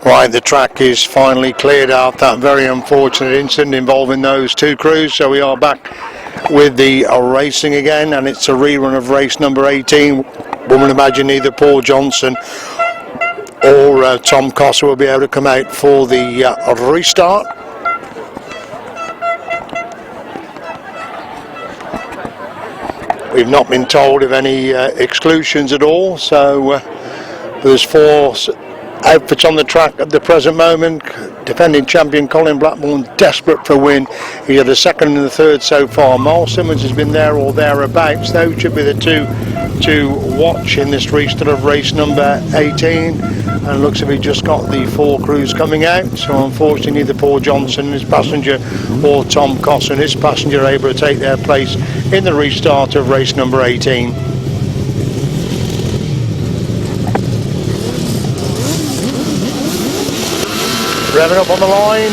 Right, the track is finally cleared out that very unfortunate incident involving those two crews, so we are back with the racing again, and it's a rerun of race number 18. One would imagine either Paul Johnson or Tom Cossar will be able to come out for the restart. We've not been told of any exclusions at all, so there's 4 outfits on the track at the present moment. Defending champion Colin Blackburn desperate for a win. He had a second and a third so far. Miles Simmons has been there or thereabouts. Those should be the two to watch in this restart of race number 18. And looks as if he just got the 4 crews coming out. So unfortunately neither Paul Johnson, his passenger, or Tom Cossar and his passenger are able to take their place in the restart of race number 18. Revving up on the line.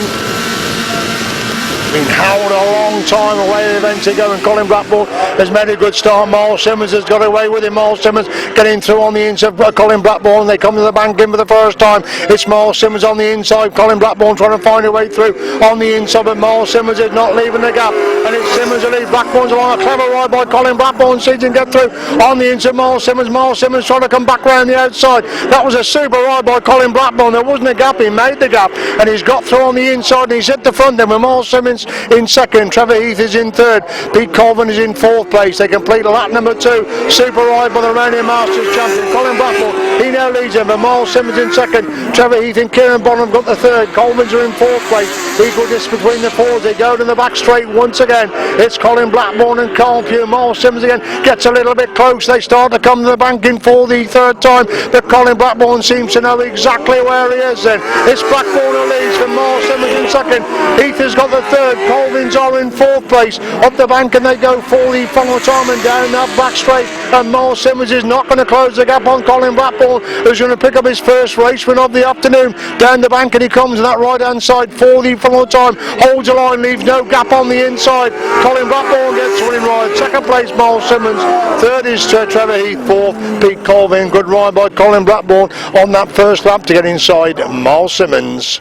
Been howled a long time away, eventually going. Colin Blackburn has made a good start. Miles Simmons has got away with him. Miles Simmons getting through on the inside of Colin Blackburn. They come to the bank in for the first time. It's Miles Simmons on the inside. Colin Blackburn trying to find a way through on the inside, but Miles Simmons is not leaving the gap. And it's Simmons who leads. Blackburn's along. A clever ride by Colin Blackburn. Sees him get through on the inside. Miles Simmons trying to come back round the outside. That was a super ride by Colin Blackburn. There wasn't a gap. He made the gap, and he's got through on the inside, and he's at the front then with Miles Simmons in second. Trevor Heath is in third. Pete Colvin is in fourth place. They complete lap number 2. Super ride by the reigning Masters champion Colin Blackburn. He now leads him, but Miles Simmons in second. Trevor Heath and Kieran Bonham got the third. Colvins are in fourth place. Equal distance between the 4s. They go to the back straight once again. It's Colin Blackburn and Carl Pugh. Miles Simmons again gets a little bit close. They start to come to the bank in for the third time, but Colin Blackburn seems to know exactly where he is then. It's Blackburn who leads from Miles Simmons in second. Heath has got the third. Colvins are in fourth place. Up the bank and they go for the final time and down that back straight, and Miles Simmons is not going to close the gap on Colin Blackburn, who's going to pick up his first race win of the afternoon. Down the bank and he comes on that right hand side for the final time, holds the line, leaves no gap on the inside. Colin Blackburn gets winning ride. Second place Miles Simmons, third is Trevor Heath, fourth Pete Colvin. Good ride by Colin Blackburn on that first lap to get inside Miles Simmons.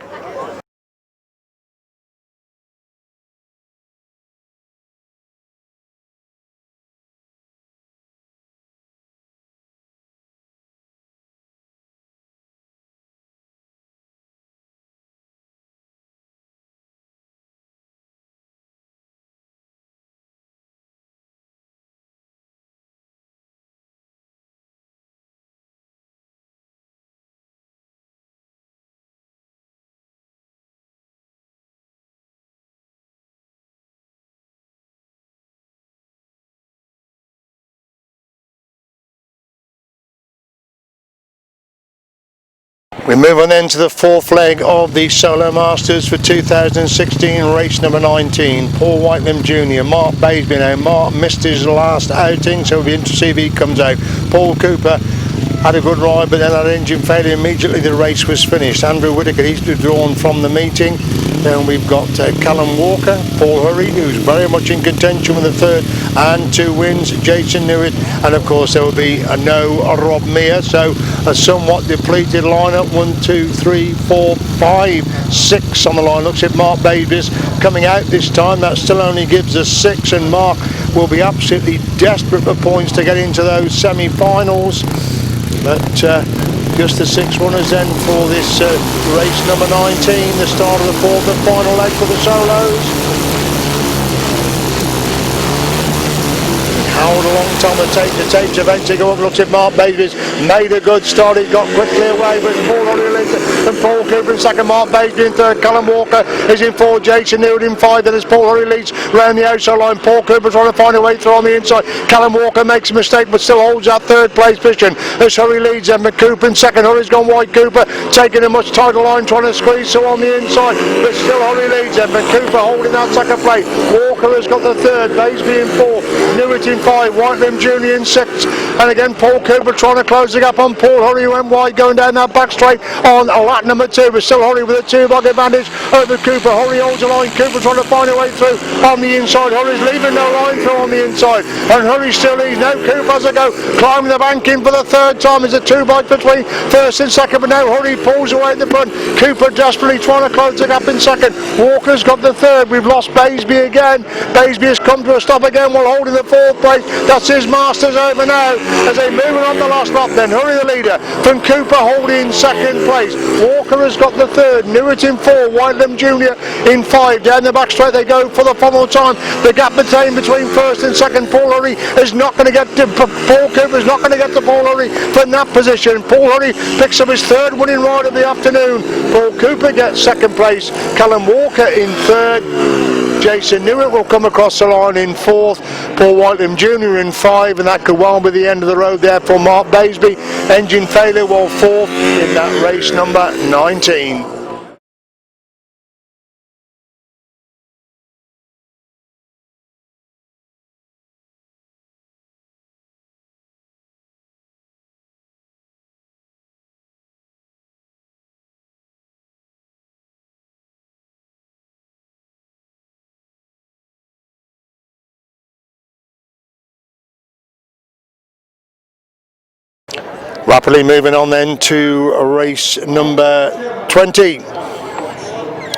We move on then to the 4th leg of the Solo Masters for 2016, race number 19. Paul Whitelam Jr., Mark Baisby now. Mark missed his last outing, so it'll be interesting to see if he comes out. Paul Cooper had a good ride, but then had engine failure. Immediately the race was finished. Andrew Whittaker, he's withdrawn from the meeting. Then we've got Callum Walker, Paul Hurry, who's very much in contention with the third and 2 wins, Jason Newitt, and of course there will be no Rob Meir. So a somewhat depleted lineup. 1, 2, 3, 4, 5, 6 on the line. Looks like Mark Baisby's coming out this time. That still only gives us 6, and Mark will be absolutely desperate for points to get into those semi-finals. But just the 6 runners then for this race number 19, the start of the 4th and final leg for the Solos. Howled a long time to take the tapes, eventually go up. Looks at Mark Baisby's made a good start. He got quickly away, but Paul Hurry and Paul Cooper in second, Mark Baisby in third, Callum Walker is in fourth, Jason Newitt in 5. Then as Paul Hurry leads round the outside line, Paul Cooper trying to find a way through on the inside. Callum Walker makes a mistake but still holds that third place position as Hurry leads them. Cooper in second. Hurry's gone wide. Cooper taking a much tighter line, trying to squeeze through on the inside, but still Hurry leads them. Cooper holding that second place. Walker has got the third, Baisby in 4, Newitt in 5, Whitelam Jr. in 6, and again Paul Cooper trying to close the gap on Paul Hurry, went wide going down that back straight on lap number 2, but still Hurry with a 2-bog advantage over Cooper. Hurry holds the line, Cooper trying to find a way through on the inside. Hurry's leaving no line through on the inside, and Hurry still leads. Now Cooper has a go, climbing the bank in for the 3rd time. There's a 2-bite between 1st and 2nd, but now Hurry pulls away at the front. Cooper desperately trying to close the gap in 2nd. Walker's got the 3rd. We've lost Baisby again. Baisby has come to a stop again while holding the 4th place. That's his Masters over now as they move on the last lap. Then Hurry the leader from Cooper holding 2nd place. Walker has got the 3rd. Newitt in 4. Whitelam Jr. in 5. Down the back straight they go for the final time. The gap between 1st and 2nd. Paul Hurry is not going to get to Paul Cooper is not going to get to Paul Hurry from that position. Paul Hurry picks up his 3rd winning ride of the afternoon. Paul Cooper gets 2nd place. Callum Walker in 3rd. Jason Newitt will come across the line in 4th. Paul Whitelam Jr. in 5, and that could well be the end of the road there for Mark Baisby. Engine failure while 4th in that race number 19. Rapidly moving on then to race number 20.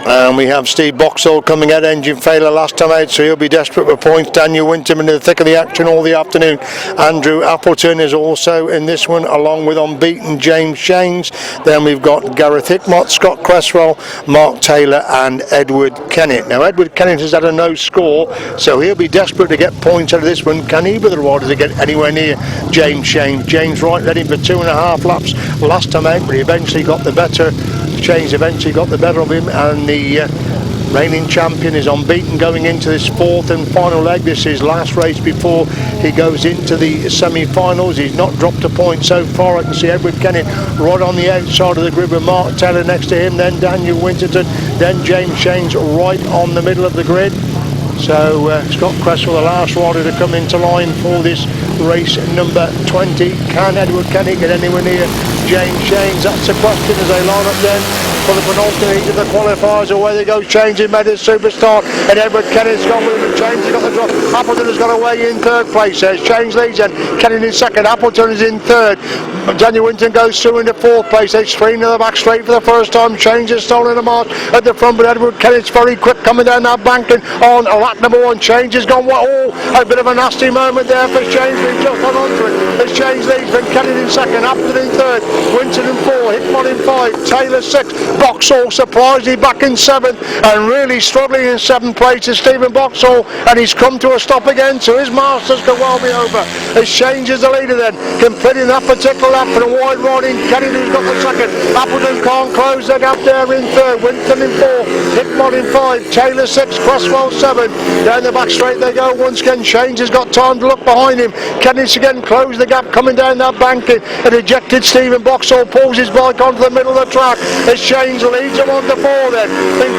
And we have Steve Boxall coming out, engine failure last time out, so he'll be desperate for points. Daniel Winterburns in the thick of the action all the afternoon. Andrew Appleton is also in this one, along with unbeaten James Shanes. Then we've got Gareth Hickmott, Scott Cresswell, Mark Taylor and Edward Kennett. Now Edward Kennett has had a no score, so he'll be desperate to get points out of this one. Can either of the riders get anywhere near James Shanes? James Wright led him for 2.5 laps last time out, but he eventually got the better. Shanes eventually got the better of him, and the reigning champion is unbeaten going into this 4th and final leg. This is his last race before he goes into the semi-finals. He's not dropped a point so far. I can see Edward Kennett right on the outside of the grid with Mark Taylor next to him, then Daniel Winterburns, then James Shanes right on the middle of the grid. So Scott Cresswell, the last rider to come into line for this race number 20. Can Edward Kennett get anywhere near James Shanes? That's the question as they line up then for the penultimate heat of the qualifiers. Away they go. Shanes in made a superstar, and Edward Kennett's gone with him. Shanes has got the drop. Appleton has got away in 3rd place. Shanes leads then. Kennett in 2nd. Appleton is in 3rd. Daniel Winton goes through into 4th place. They screen to the back straight for the first time. Shanes has stolen a march at the front, but Edward Kennett's very quick coming down that bank and on lap number 1. Shanes has gone a bit of a nasty moment there for Shanes. He's just on onto it as Shanes leads. Then Kennett in 2nd. Appleton in 3rd. Winton in 4. Hickmott in 5. Taylor 6. Boxall surprisingly back in 7th, and really struggling in 7th place is Stephen Boxall, and he's come to a stop again, so his Masters could well be over as Shanes is the leader then, completing that particular lap for a wide riding Kennedy who's got the 2nd. Appleton can't close the gap there in 3rd. Winton in 4. Hickmott in 5. Taylor 6. Cresswell 7. Down the back straight they go once again. Shanes has got time to look behind him. Kennedy's again closed the gap coming down that bank, and ejected Stephen Boxall pulls his bike onto the middle of the track as Shanes leads him on the 4 then.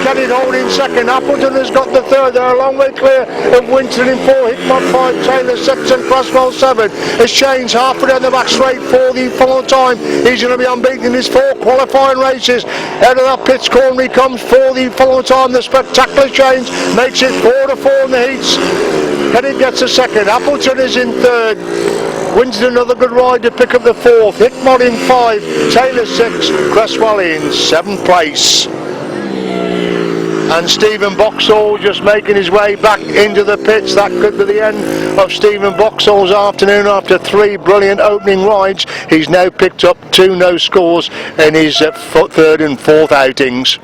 Kennedy holding 2nd. Appleton has got the 3rd. They're a long way clear of Winton in 4. Hickmott 5. Taylor 6 and Cresswell 7 as Shanes halfway down the back straight for the final time. He's going to be unbeaten in his 4 qualifying races. Out of that pits corner he comes for the final time. The spectacular Shanes makes it 4-4 in the heats. Kennedy gets a 2nd. Appleton is in 3rd. Wins another good ride to pick up the 4th. Hickmott in 5. Taylor 6. Cresswell in 7th place. And Stephen Boxall just making his way back into the pits. That could be the end of Stephen Boxall's afternoon after 3 brilliant opening rides. He's now picked up 2 no scores in his 3rd and 4th outings.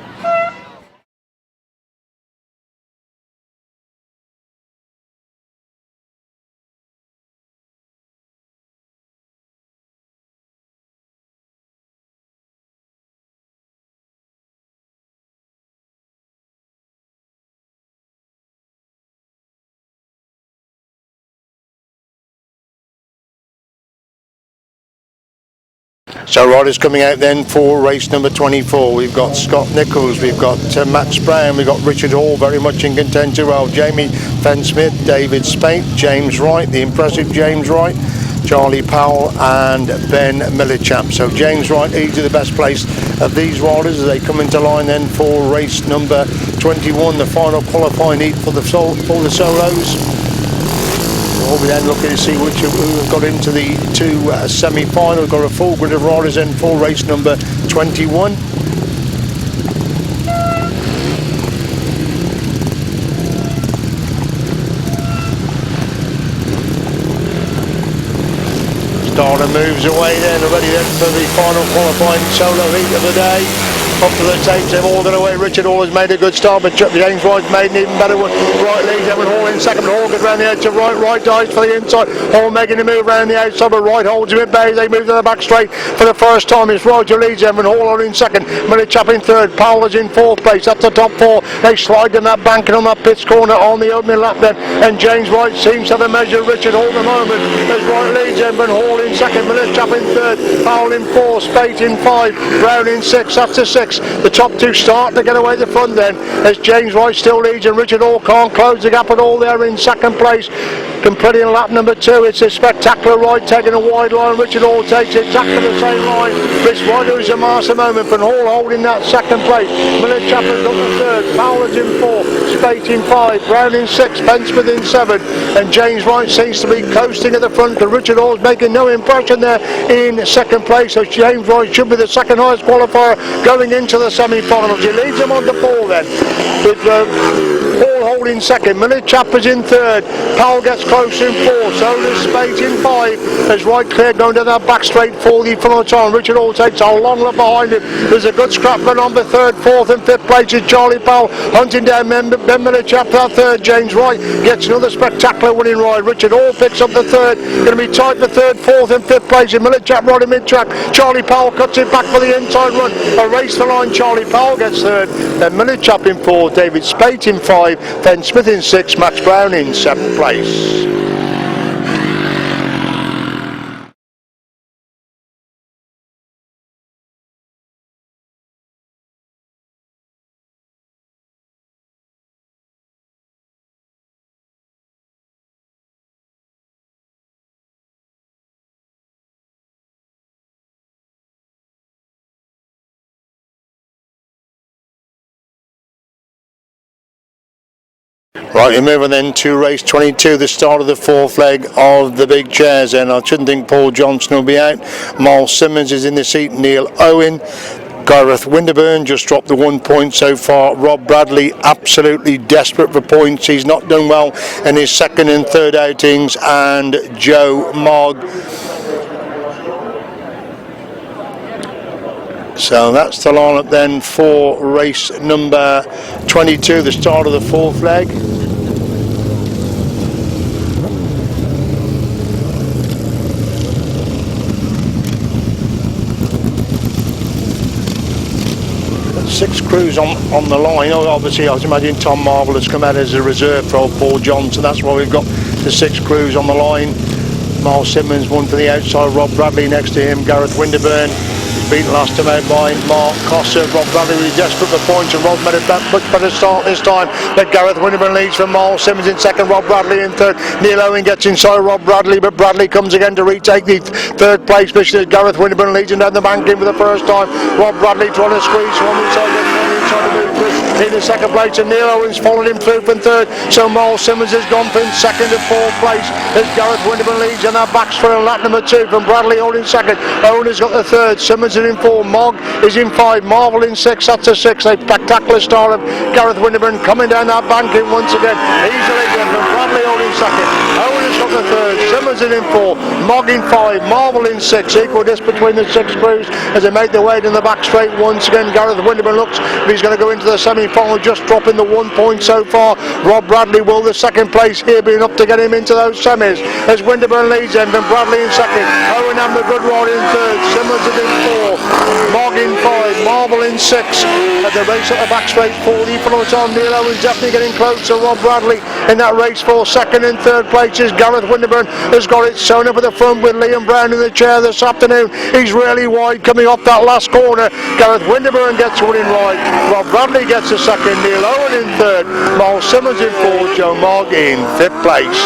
So riders coming out then for race number 24. We've got Scott Nichols, we've got Max Brown, we've got Richard Hall very much in contention. Well, Jamie Fenn-Smith, David Spate, James Wright, the impressive James Wright, Charlie Powell and Ben Millichap. So James Wright leads to the best place of these riders as they come into line then for race number 21, the final qualifying heat for the solos. We'll be then looking to see who have got into the two semi-finals. Got a full grid of riders in for race number 21. Starter moves away then, ready then for the final qualifying solo heat of the day. Up to the tapes, they've all gone away. Richard Hall has made a good start, but James Wright's made an even better one. Right leads Evan Hall in second, Hall goes round the edge to right dives for the inside. Hall making a move round the outside, but Wright holds him at bay. They move to the back straight for the first time. It's Roger leads Evan Hall on in second, Millichap in third, Powell is in fourth place. That's the top four. They slide in that banking on that pits corner on the opening lap then, and James Wright seems to have a measure of Richard Hall at the moment. As Wright leads Evan Hall in second, Millichap in third, Powell in fourth, Spate in five, Brown in six. That's the six. The top two start to get away the front then, as James Wright still leads and Richard Hall can't close the gap at all there in second place. Completing lap number two, it's a spectacular ride taking a wide line. Richard Hall takes exactly the same line. This rider is a master moment, but Hall holding that second place. Millichap has got the third, Powell is in fourth, Spate in five, Brown in six, Pensmith in seven, and James Wright seems to be coasting at the front, but Richard Hall's making no impression there in second place, so James Wright should be the second highest qualifier going into the semi-finals. He leads them on the ball then, with Hall holding second, Millichap is in third, Powell gets close in fourth, so does Spate in five, as Wright clear going to that back straight for the front time. Richard Hall takes a long lap behind him. There's a good scrap going on for third, fourth and fifth places. Charlie Powell hunting down Ben Millichap for that third. James Wright gets another spectacular winning ride. Richard Hall picks up the third, going to be tight for third, fourth and fifth places. Millichap right in mid-track. Charlie Powell cuts it back for the inside run. A race the line, Charlie Powell gets third, then Millichap in fourth, David Spate in five, then Smith in six, Max Brown in seventh place. Right, you're moving then to race 22, the start of the fourth leg of the big chairs, and I shouldn't think Paul Johnson will be out. Miles Simmons is in the seat, Neil Owen. Gareth Winterburn just dropped the 1 point so far. Rob Bradley absolutely desperate for points. He's not done well in his second and third outings, and Joe Mogg. So that's the lineup then for race number 22, the start of the fourth leg. Six crews on the line. Obviously, I was imagining Tom Marvel has come out as a reserve for old Paul Johnson. That's why we've got the six crews on the line. Miles Simmons, one for the outside. Rob Bradley next to him. Gareth Winterburn. Beaten last time out by Mark Cossar. Rob Bradley was desperate for points, and Rob made a much better start this time. But Gareth Winterburn leads from Miles Simmons in second, Rob Bradley in third. Neil Owen gets inside Rob Bradley, but Bradley comes again to retake the third place position. Gareth Winterburn leads him down the banking for the first time. Rob Bradley trying to squeeze from inside to move through in the second place, and Neil Owens followed him through from third. So Miles Simmons has gone from second to fourth place as Gareth Winterburn leads in that back straight on lap number two, from Bradley holding second. Owen has got the third, Simmons is in four, Mogg is in five, Marvel in six. That's a six. A spectacular start of Gareth Winterburn coming down that banking once again. Easily again from Bradley holding second. Owen has got the third, Simmons is in four, Mogg in five, Marvel in six. Equal distance between the six crews as they make their way in the back straight once again. Gareth Winterburn looks if he's going to go into the semi-final, just dropping the 1 point so far. Rob Bradley will the second place here be enough to get him into those semis as Winterburn leads him, then Bradley in second, Owen having a good ride in third, Simmons is in four, Mogg in five, Marvel in six. At the race at the back straight for the front time, Neil Owen's definitely getting close to Rob Bradley in that race for second and third places. Gareth Winterburn has got it sewn up at the front with Liam Brown in the chair this afternoon. He's really wide coming off that last corner. Gareth Winterburn gets winning right, Rob Bradley gets a second, Neil Owen in third, Miles Simmons in fourth, Joe Mogg in fifth place.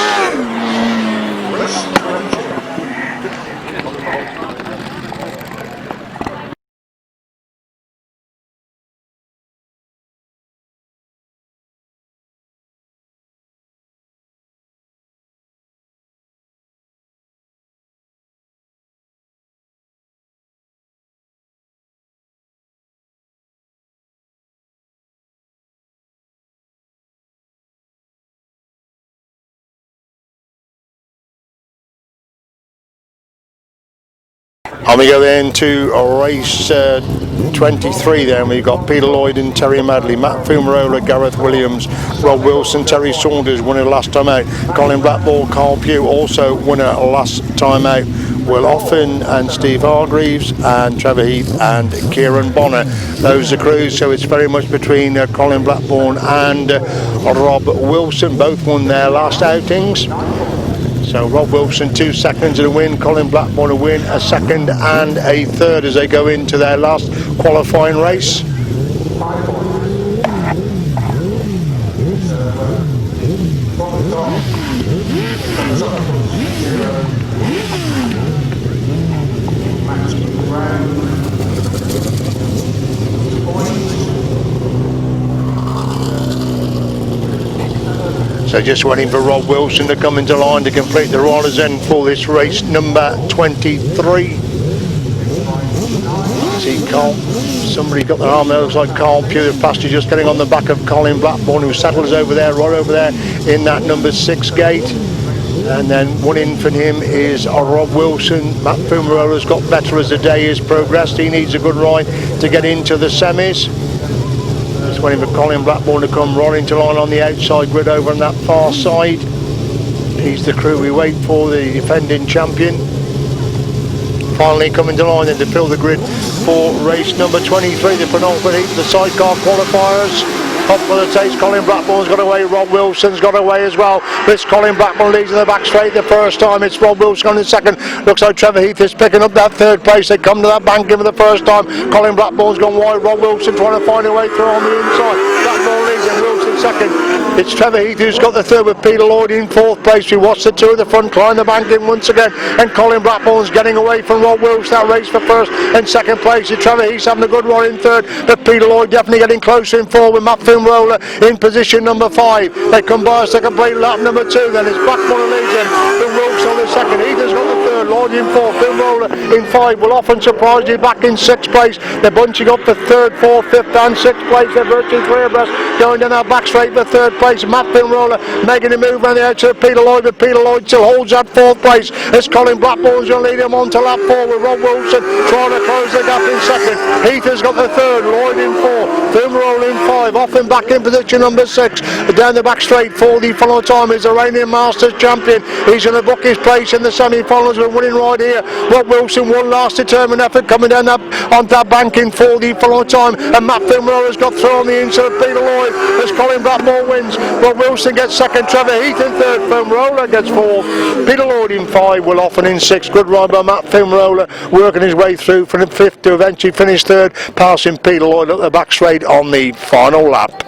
And we go into race 23 then. We've got Peter Lloyd and Terry Madley, Matt Fumarola, Gareth Williams, Rob Wilson, Terry Saunders, winner last time out, Colin Blackmore, Carl Pugh, also winner last time out, Will Offen and Steve Hargreaves, and Trevor Heath and Kieran Bonner. Those are crews, so it's very much between Colin Blackburn and Rob Wilson. Both won their last outings. So Rob Wilson 2 seconds in a win, Colin Blackburn a win, a second and a third as they go into their last qualifying race. So just waiting for Rob Wilson to come into line to complete the riders end for this race number 23. See Carl, somebody got their arm there, looks like Carl Pugh, the passenger just getting on the back of Colin Blackburn, who settles over there, right over there in that number 6 gate. And then one in for him is Rob Wilson. Matt Fumarola's got better as the day has progressed. He needs a good ride to get into the semis. Just waiting for Colin Blackburn to come right into line on the outside grid over on that far side. He's the crew we wait for, the defending champion. Finally coming to line then to fill the grid for race number 23, the penultimate heat, the sidecar qualifiers. Up for the taste, Colin Blackburn's got away, Rob Wilson's got away as well. This Colin Blackburn leads in the back straight the first time, it's Rob Wilson on the second. Looks like Trevor Heath is picking up that third place. They come to that banking for the first time. Colin Blackburn's gone wide, Rob Wilson trying to find a way through on the inside. Blackburn leads and Wilson second. It's Trevor Heath who's got the third with Peter Lloyd in fourth place. We watch the two at the front climb the banking once again, and Colin Blackburn's getting away from Rob Wilson. That race for first and second place. Trevor Heath's having a good run in third, but Peter Lloyd definitely getting closer in fourth with Matt Fumarola in position number 5. They come by us to complete lap number 2. Then it's Blackburn leads him, but Wilson on the second. Heath has got the third, Lloyd in fourth, Fumarola in 5. Will often surprise you back in 6th place. They're bunching up for 3rd, 4th, 5th and 6th place. They're virtually 3 abreast going down that back straight for 3rd place. Matt Fumarola making a move around the outside of Peter Lloyd, but Peter Lloyd still holds that 4th place. As Colin Blackburn's going to lead him on to lap 4 with Rob Wilson trying to close the gap in 2nd. Heath has got the 3rd, Lloyd in 4th, Fumarola in 5, often back in position number 6. Down the back straight for the final time is the reigning Masters champion. He's going to book his place in the semi-finals with a winning ride here. Rob Wilson, one last determined effort coming down that onto that banking for the final time, and Matt Fumarola's got through on the inside of Peter Lloyd as Colin Blackburn wins. Rob Wilson gets 2nd, Trevor Heath in 3rd, Fumarola gets 4th, Peter Lloyd in 5, Will Offen in 6th. Good ride by Matt Fumarola, working his way through from the 5th to eventually finish 3rd, passing Peter Lloyd at the back straight on the final lap.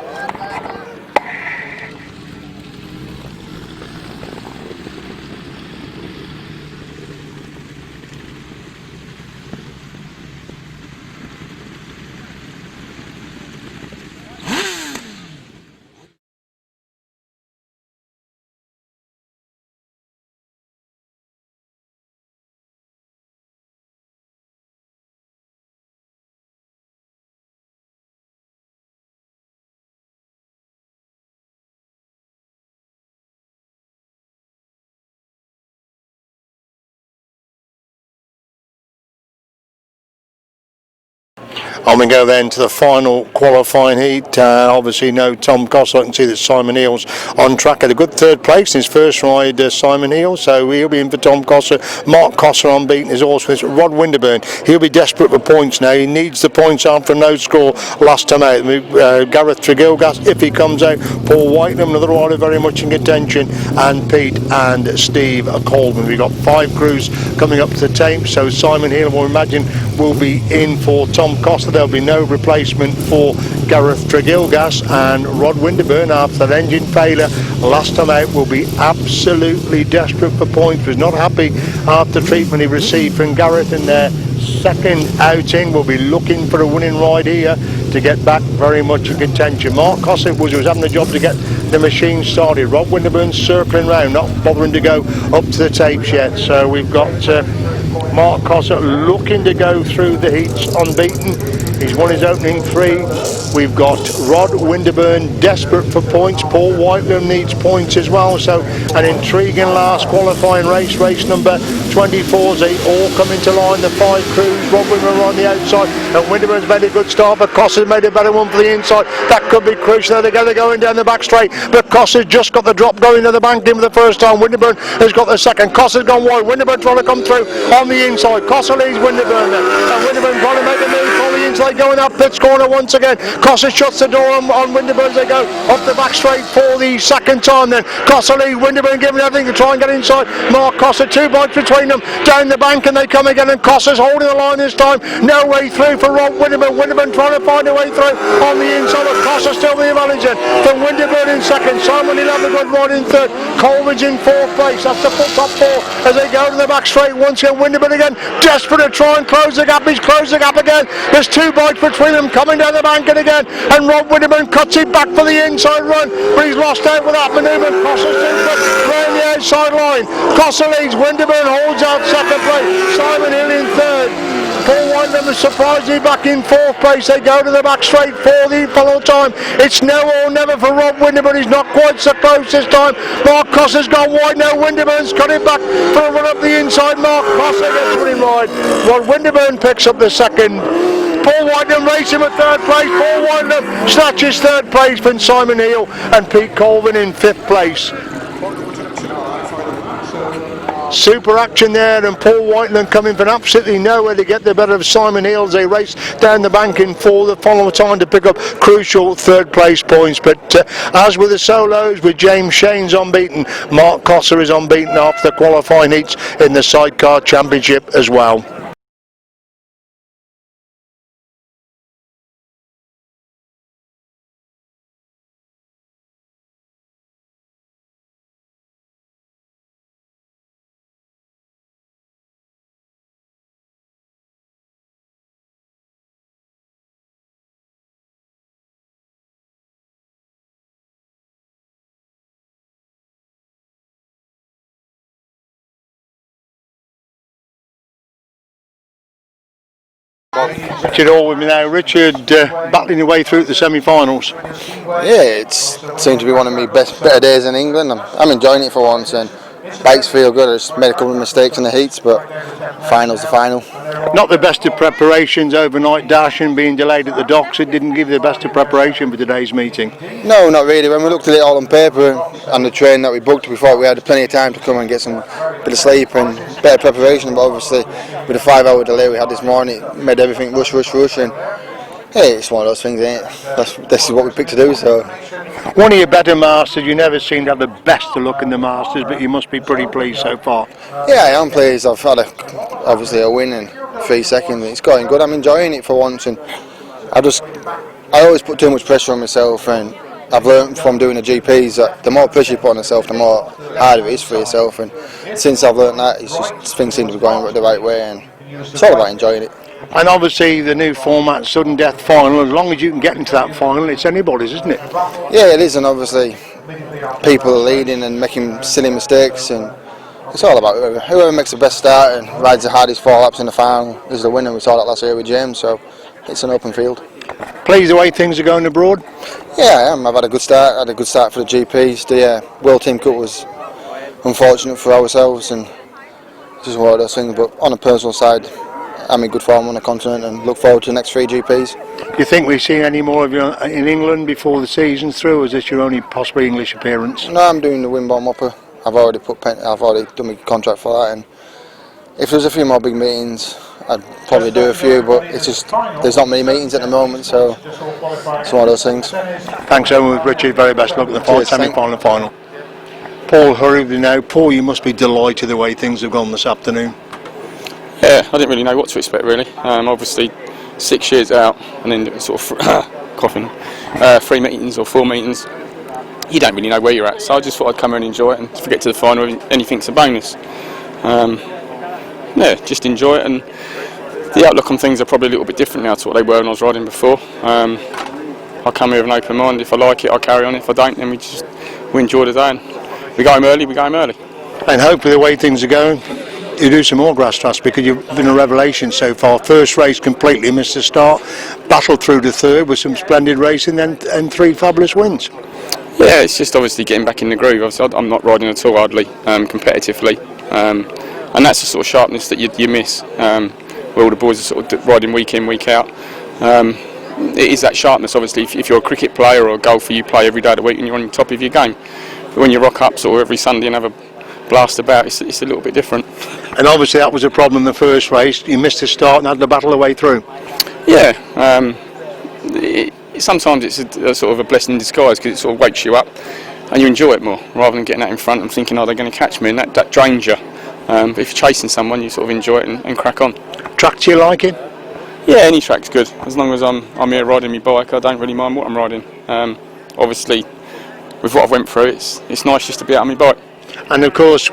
And we go then to the final qualifying heat. Obviously no Tom Cossar. I can see that Simon Heals on track at a good 3rd place in his first ride, Simon Heals, so he'll be in for Tom Cossar. Mark Cossar unbeaten his horse with Rod Winterburn. He'll be desperate for points now. He needs the points after a no score last time out. Gareth Tregilgas, if he comes out, Paul Whitenham, another rider very much in contention, and Pete and Steve Coleman. We've got 5 crews coming up to the tape, so Simon Heal, we'll imagine, will be in for Tom Cossar. There'll be no replacement for Gareth Tregilgas, and Rod Winterburn, after that engine failure last time out, will be absolutely desperate for points. Was not happy after treatment he received from Gareth in their 2nd outing. Will be looking for a winning ride here to get back very much in contention. Mark Cossar was having a job to get the machine started. Rob Winterburn's circling round, not bothering to go up to the tapes yet. So we've got Mark Cossar looking to go through the heats unbeaten. He's won his opening 3. We've got Rod Winterburn desperate for points. Paul Whitelam needs points as well. So an intriguing last qualifying race, race number 24. They all come into line, the 5 crews. Rod Winterburn on the outside, and Winterburn's made a good start, but Cossar's made a better one for the inside. That could be crucial. They're together going down the back straight, but Cossar's just got the drop going to the bank in for the first time. Winterburn has got the second. Cossar's gone wide. Winterburn trying to come through on the inside. Cossar leads Winterburn there, and Winterburn trying to make a move on the inside, going up pits corner once again. Cossar shuts the door on Winterburn as they go up the back straight for the second time. Then Cossar leads Winterburn, giving everything to try and get inside. Mark Cossar, 2 bites between them down the bank, and they come again, and Cossar's holding the line this time. No way through for Rob Winterburn. Winterburn trying to find a way through on the inside, but Cossar still the advantage from Winterburn in second. Simon he'll have a good ride in third. Coleridge in 4th place. That's the top 4 as they go to the back straight once again. Winterburn again, desperate to try and close the gap. He's closed the gap again. There's 2 bites between them coming down the bank, and again, and Rob Winterburn cuts it back for the inside run, but he's lost out with that manoeuvre. Cossar's round the outside line. Cossar leads. Winterburn holds out second place. Simon Hill in third. Paul Whitelam is surprisingly back in 4th place. They go to the back straight for the final time. It's now or never for Rob Winterburn. He's not quite so close this time. Mark Cossar's gone wide now. Winterburn's cut it back for a run up the inside. Mark Cossar gets running wide. Well, Winterburn picks up the second. Paul Whitelam racing at 3rd place. Paul Whitelam snatches 3rd place from Simon Hill, and Pete Colvin in 5th place. Super action there, and Paul Whitelam coming from absolutely nowhere to get the better of Simon Hill as they race down the bank in 4 the following time to pick up crucial 3rd place points. But as with the solos, with James Shane's unbeaten, Mark Cossar is unbeaten after the qualifying heats in the Sidecar Championship as well. Richard Hall with me now. Richard, battling your way through the semi-finals. Yeah, it's seemed to be one of my better days in England. I'm enjoying it for once, and bikes feel good. I just made a couple of mistakes in the heats, but final's the final. Not the best of preparations, overnight dash and being delayed at the docks. It didn't give you the best of preparation for today's meeting. No, not really. When we looked at it all on paper and the train that we booked, we thought we had plenty of time to come and get some bit of sleep and better preparation. But obviously, with the 5-hour delay we had this morning, it made everything rush. And hey, it's one of those things, ain't it? This is what we picked to do. So, one of your better masters. You never seem to have the best of luck in the masters, but you must be pretty pleased so far. Yeah, I am pleased. I've had obviously a win in 3 seconds. It's going good. I'm enjoying it for once, and I always put too much pressure on myself, and I've learned from doing the GPs that the more pressure you put on yourself, the more harder it is for yourself. And since I've learned that, it's just things seem to be going the right way, and it's all about enjoying it. And obviously the new format, sudden death final, as long as you can get into that final, it's anybody's, isn't it? Yeah, it is, and obviously people are leading and making silly mistakes, and it's all about whoever makes the best start and rides the hardest 4 laps in the final is the winner. We saw that last year with James, so it's an open field. Pleased the way things are going abroad? Yeah, I am. I've had a good start. I had a good start for the GPs. The World Team Cup was unfortunate for ourselves, and it's just one of those things, but on a personal side, I'm in good form on the continent and look forward to the next 3 GPs. Do you think we see any more of you in England before the season's through, or is this your only possibly English appearance? No, I'm doing the Wimborne Whopper. I've already done my contract for that, and if there's a few more big meetings, I'd probably do a few, but it's just there's not many meetings at the moment, so it's one of those things. Thanks so much, Richard. Very best luck at the final, semi-final and final. Paul Hurley now. Paul, you must be delighted the way things have gone this afternoon. Yeah, I didn't really know what to expect really. Obviously 6 years out and then sort of coughing 3 meetings or 4 meetings, you don't really know where you're at, so I just thought I'd come here and enjoy it, and if we get to the final anything's a bonus. Yeah, just enjoy it, and the outlook on things are probably a little bit different now to what they were when I was riding before. I come here with an open mind. If I like it, I carry on. If I don't, then we just we enjoy the day, and we go home early. And hopefully the way things are going, you do some more Grasstracks, because you've been a revelation so far. First race completely missed the start, battled through to third with some splendid racing, and 3 fabulous wins. Yeah, it's just obviously getting back in the groove. Obviously, I'm not riding at all hardly competitively, and that's the sort of sharpness that you miss. Where all the boys are sort of riding week in, week out. It is that sharpness. Obviously, if you're a cricket player or a golfer, you play every day of the week and you're on the top of your game. But when you rock up sort of every Sunday and have a blast about, it's a little bit different. And obviously that was a problem the first race. You missed the start and had to battle the way through. Yeah. Sometimes it's a sort of a blessing in disguise, because it sort of wakes you up and you enjoy it more, rather than getting out in front and thinking, oh, they're going to catch me, and that drains you. But if you're chasing someone, you sort of enjoy it and crack on. Track do you like it? Yeah, any track's good. As long as I'm here riding my bike, I don't really mind what I'm riding. Obviously, with what I've went through, it's nice just to be out on my bike. And of course,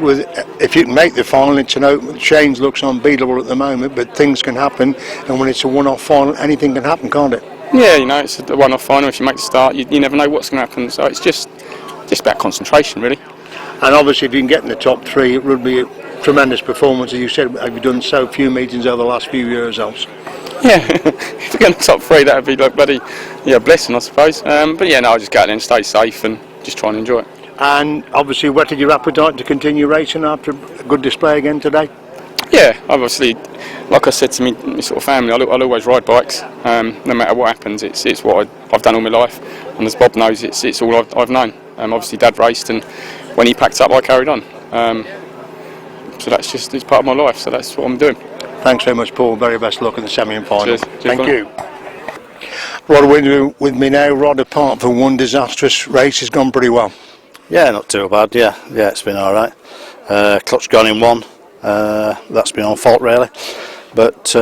if you can make the final, it's an open. Shane's looks unbeatable at the moment, but things can happen, and when it's a one-off final, anything can happen, can't it? Yeah, it's a one-off final. If you make the start, you never know what's going to happen. So it's just about concentration, really. And obviously, if you can get in the top 3, it would be a tremendous performance. As you said, have you done so few meetings over the last few years, else? Yeah, if we get in the top 3, that would be like bloody blessing, I suppose. But yeah, no, I'll just go out there and stay safe and just try and enjoy it. And obviously, whetted your appetite to continue racing after a good display again today? Yeah, obviously, like I said to my sort of family, I'll always ride bikes. No matter what happens, it's what I've done all my life, and as Bob knows, it's all I've known. Obviously, Dad raced, and when he packed up, I carried on. So it's part of my life. So that's what I'm doing. Thanks very much, Paul. Very best luck in the semi and final. Cheers. Thank you. Rod with me now. Rod, apart from one disastrous race, has gone pretty well. Yeah, not too bad. Yeah, it's been all right. Clutch gone in one. That's been on fault really, but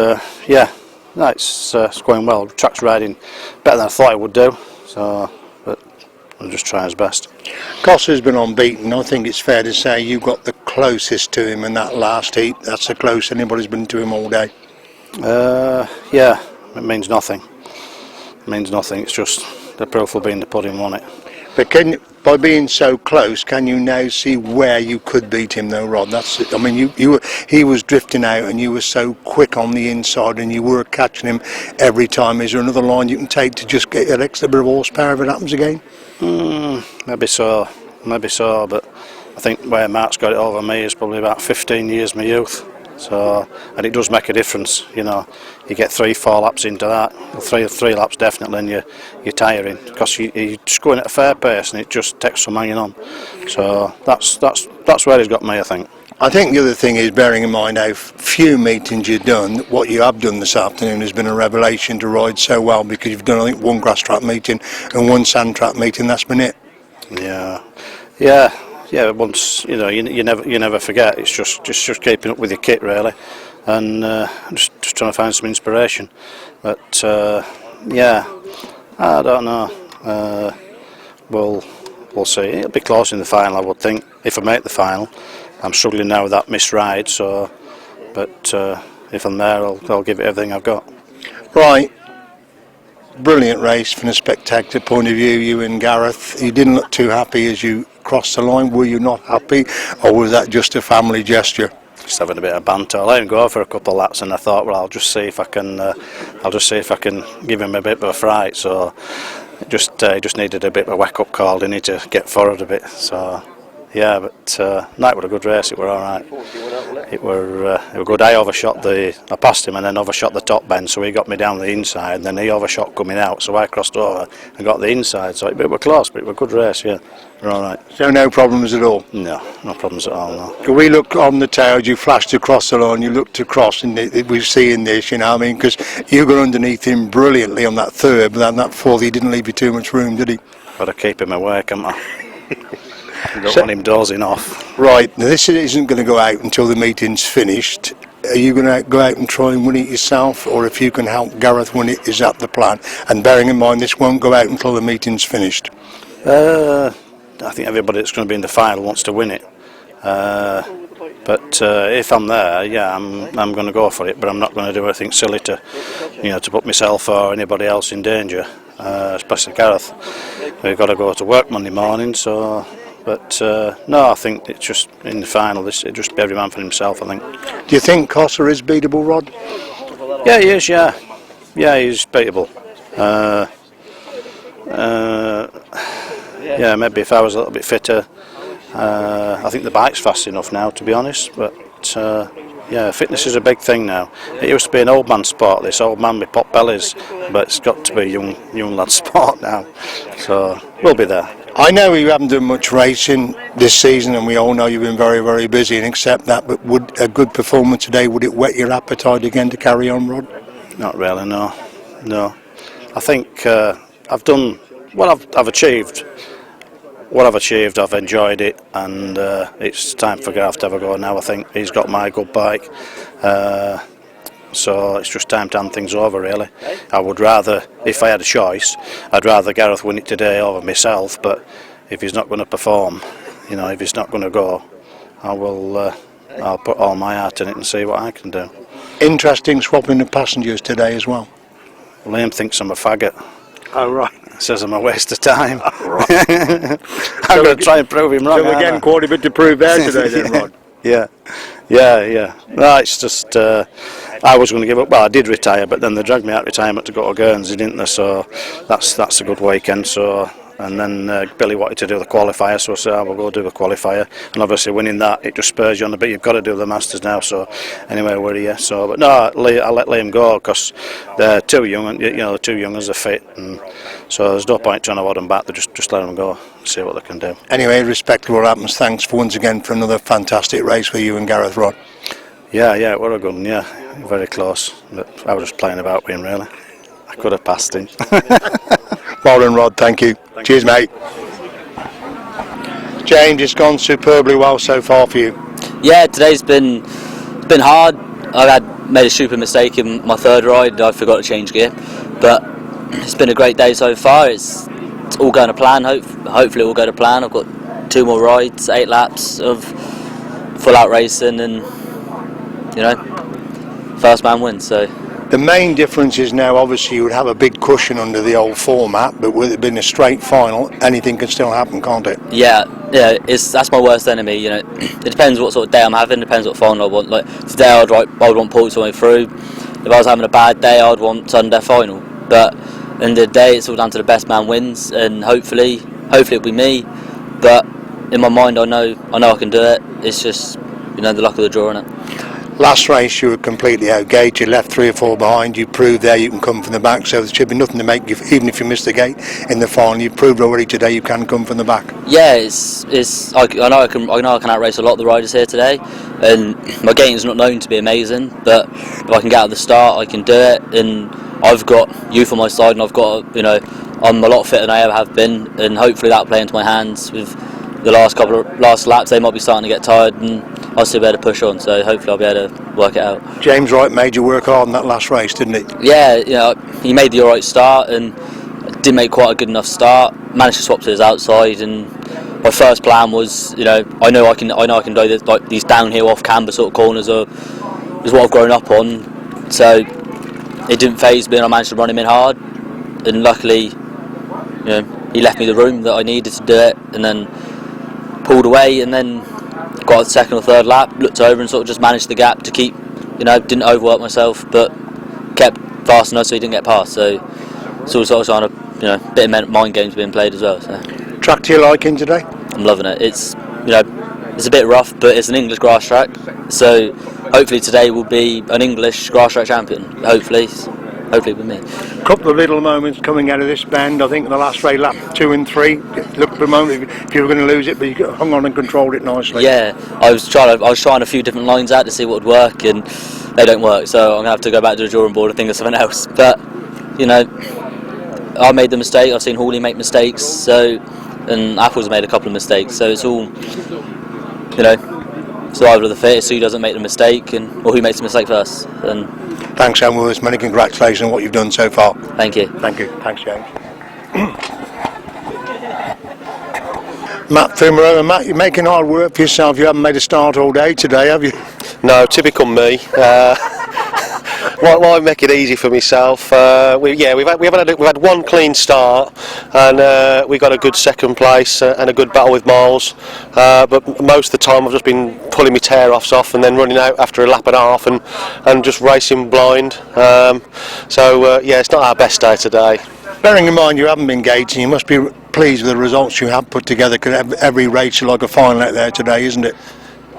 yeah, no, it's going well. The track's riding better than I thought it would do. So, but I'll just try his best. Cossar's been unbeaten. I think it's fair to say you got the closest to him in that last heat. That's the closest anybody's been to him all day. Yeah, it means nothing. It means nothing. It's just the proof will be in the pudding, won't it? But by being so close, can you now see where you could beat him, though, Rod? That's it. I mean, he was drifting out, and you were so quick on the inside, and you were catching him every time. Is there another line you can take to just get that extra bit of horsepower if it happens again? Maybe so, but I think where Mark's got it over me is probably about 15 years of my youth. So, and it does make a difference, you get 3-4 laps into that, three laps definitely, and you're tiring, because you're just going at a fair pace and it just takes some hanging on. So that's where he's got me, I think. I think the other thing is, bearing in mind how few meetings you've done, what you have done this afternoon has been a revelation to ride so well, because you've done, I think, one grass track meeting and one sand track meeting. That's been it. Yeah. Once you never forget. It's just keeping up with your kit really, and just trying to find some inspiration. But yeah, I don't know. We'll see. It'll be close in the final, I would think, if I make the final. I'm struggling now with that missed ride. So, but if I'm there, I'll give it everything I've got. Right. Brilliant race from a spectacular point of view. You and Gareth, you didn't look too happy as you crossed the line. Were you not happy, or was that just a family gesture? Just having a bit of banter. I let him go for a couple of laps, and I thought, well, I'll just see if I can give him a bit of a fright. So he just needed a bit of a wake up call, didn't he, to get forward a bit. So yeah, but no, it was a good race. It were all right. It were good. I passed him and then overshot the top bend, so he got me down the inside, and then he overshot coming out, so I crossed over and got the inside. So it were close, but it were a good race. Yeah, we're all right. So no problems at all? No problems at all. No. Can we look on the tail? You flashed across the line. You looked across, and we've seen this. Because you got underneath him brilliantly on that third, but then that fourth, he didn't leave you too much room, did he? Got to keep him awake, haven't I? I don't want him dozing off. Right, now this isn't going to go out until the meeting's finished. Are you going to go out and try and win it yourself, or if you can help Gareth win it, is that the plan? And bearing in mind this won't go out until the meeting's finished. I think everybody that's going to be in the final wants to win it. But if I'm there, yeah, I'm going to go for it. But I'm not going to do anything silly to put myself or anybody else in danger, especially Gareth. We've got to go to work Monday morning, so But no, I think it's just in the final. It just be every man for himself. I think. Do you think Cossar is beatable, Rod? Yeah, he is. Yeah, he's beatable. Yeah, maybe if I was a little bit fitter. I think the bike's fast enough now, to be honest. But yeah, fitness is a big thing now. It used to be an old man sport, this old man with pot bellies, but it's got to be a young lad sport now. So we'll be there. I know you haven't done much racing this season, and we all know you've been very, very busy and accept that, but would a good performance today, would it whet your appetite again to carry on, Rod? Not really, no. I think I've done what I've achieved. What I've achieved, I've enjoyed it, and it's time for Gareth to have a go now. I think he's got my good bike, so it's just time to hand things over, really. I would rather, if I had a choice, I'd rather Gareth win it today over myself, but if he's not going to perform, if he's not going to go, I'll put all my heart in it and see what I can do. Interesting swapping the passengers today as well. Liam thinks I'm a faggot. Oh, right. Says I'm a waste of time. Right. I'm going to try and prove him wrong. So again, quite a bit to prove there today then, Rod. Yeah. No, it's just I was going to give up. Well, I did retire, but then they dragged me out of retirement to go to Guernsey, didn't they? So that's a good weekend. So. And then Billy wanted to do the qualifier, so I said, we'll go do the qualifier. And obviously winning that, it just spurs you on a bit. You've got to do the Masters now, so anyway, we're here. So, but no, I'll let Liam go, because they're too young, and they're too young as a fit. And so there's no point trying to hold them back. They just let them go, see what they can do. Anyway, irrespective of what happens, thanks for once again for another fantastic race for you and Gareth, Rod. Yeah, what a good one, yeah. Very close. But I was just playing about with him, really. I could have passed him. Well done, Rod, thank you. Cheers, mate. James, it's gone superbly well so far for you. Yeah, today's been hard. I've made a stupid mistake in my third ride. I forgot to change gear, but it's been a great day so far. It's all going to plan. Hopefully it will go to plan. I've got 2 more rides, 8 laps of full out racing, and first man wins. So. The main difference is now, obviously, you would have a big cushion under the old format, but with it being a straight final, anything can still happen, can't it? Yeah. That's my worst enemy. It depends what sort of day I'm having. Depends what final I want. Like today, I'd want Paul to go through. If I was having a bad day, I'd want Sunday final. But at the end of the day, it's all down to the best man wins, and hopefully it'll be me. But in my mind, I know I can do it. It's just the luck of the draw, innit? Last race you were completely outgauged, you left 3 or 4 behind, you proved there you can come from the back, so there should be nothing to make you, even if you miss the gate in the final, you've proved already today you can come from the back. Yeah, I know I can outrace a lot of the riders here today, and my gating's not known to be amazing, but if I can get out of the start I can do it, and I've got youth on my side, and I've got I'm a lot fitter than I ever have been, and hopefully that'll play into my hands with the last laps. They might be starting to get tired, and I'll still be able to push on, so hopefully I'll be able to work it out. James Wright made you work hard in that last race, didn't he? Yeah, he made the alright start, and did make quite a good enough start. Managed to swap to his outside, and my first plan was, I know I can do this, like these downhill off camber sort of corners is what I've grown up on. So it didn't faze me, and I managed to run him in hard, and luckily, he left me the room that I needed to do it, and then pulled away, and then got a second or third lap, looked over and sort of just managed the gap to keep, didn't overwork myself, but kept fast enough so he didn't get past. So it's all sort of trying to, bit of mind games being played as well. So. Track to your liking today? I'm loving it. It's, it's a bit rough, but it's an English grass track. So hopefully today will be an English grass track champion. Hopefully with me. A couple of little moments coming out of this bend. I think in the last race, lap 2 and 3, looked for a moment if you were going to lose it, but you hung on and controlled it nicely. Yeah, I was trying a few different lines out to see what would work, and they don't work, so I'm going to have to go back to the drawing board and think of something else. But I made the mistake, I've seen Hawley make mistakes, and Apple's made a couple of mistakes, so it's all survival of the fittest, who doesn't make the mistake, or who makes the mistake first. And thanks, Sam Willis. Many congratulations on what you've done so far. Thank you. Thank you. Thanks, James. Matt Thumer, Matt, you're making hard work for yourself. You haven't made a start all day today, have you? No, typical me. why make it easy for myself? We've had one clean start, and we got a good second place and a good battle with Miles. But most of the time I've just been pulling my tear-offs off and then running out after a lap and a half and just racing blind. It's not our best day today. Bearing in mind you haven't been gating, you must be pleased with the results you have put together, because every race is like a final out there today, isn't it?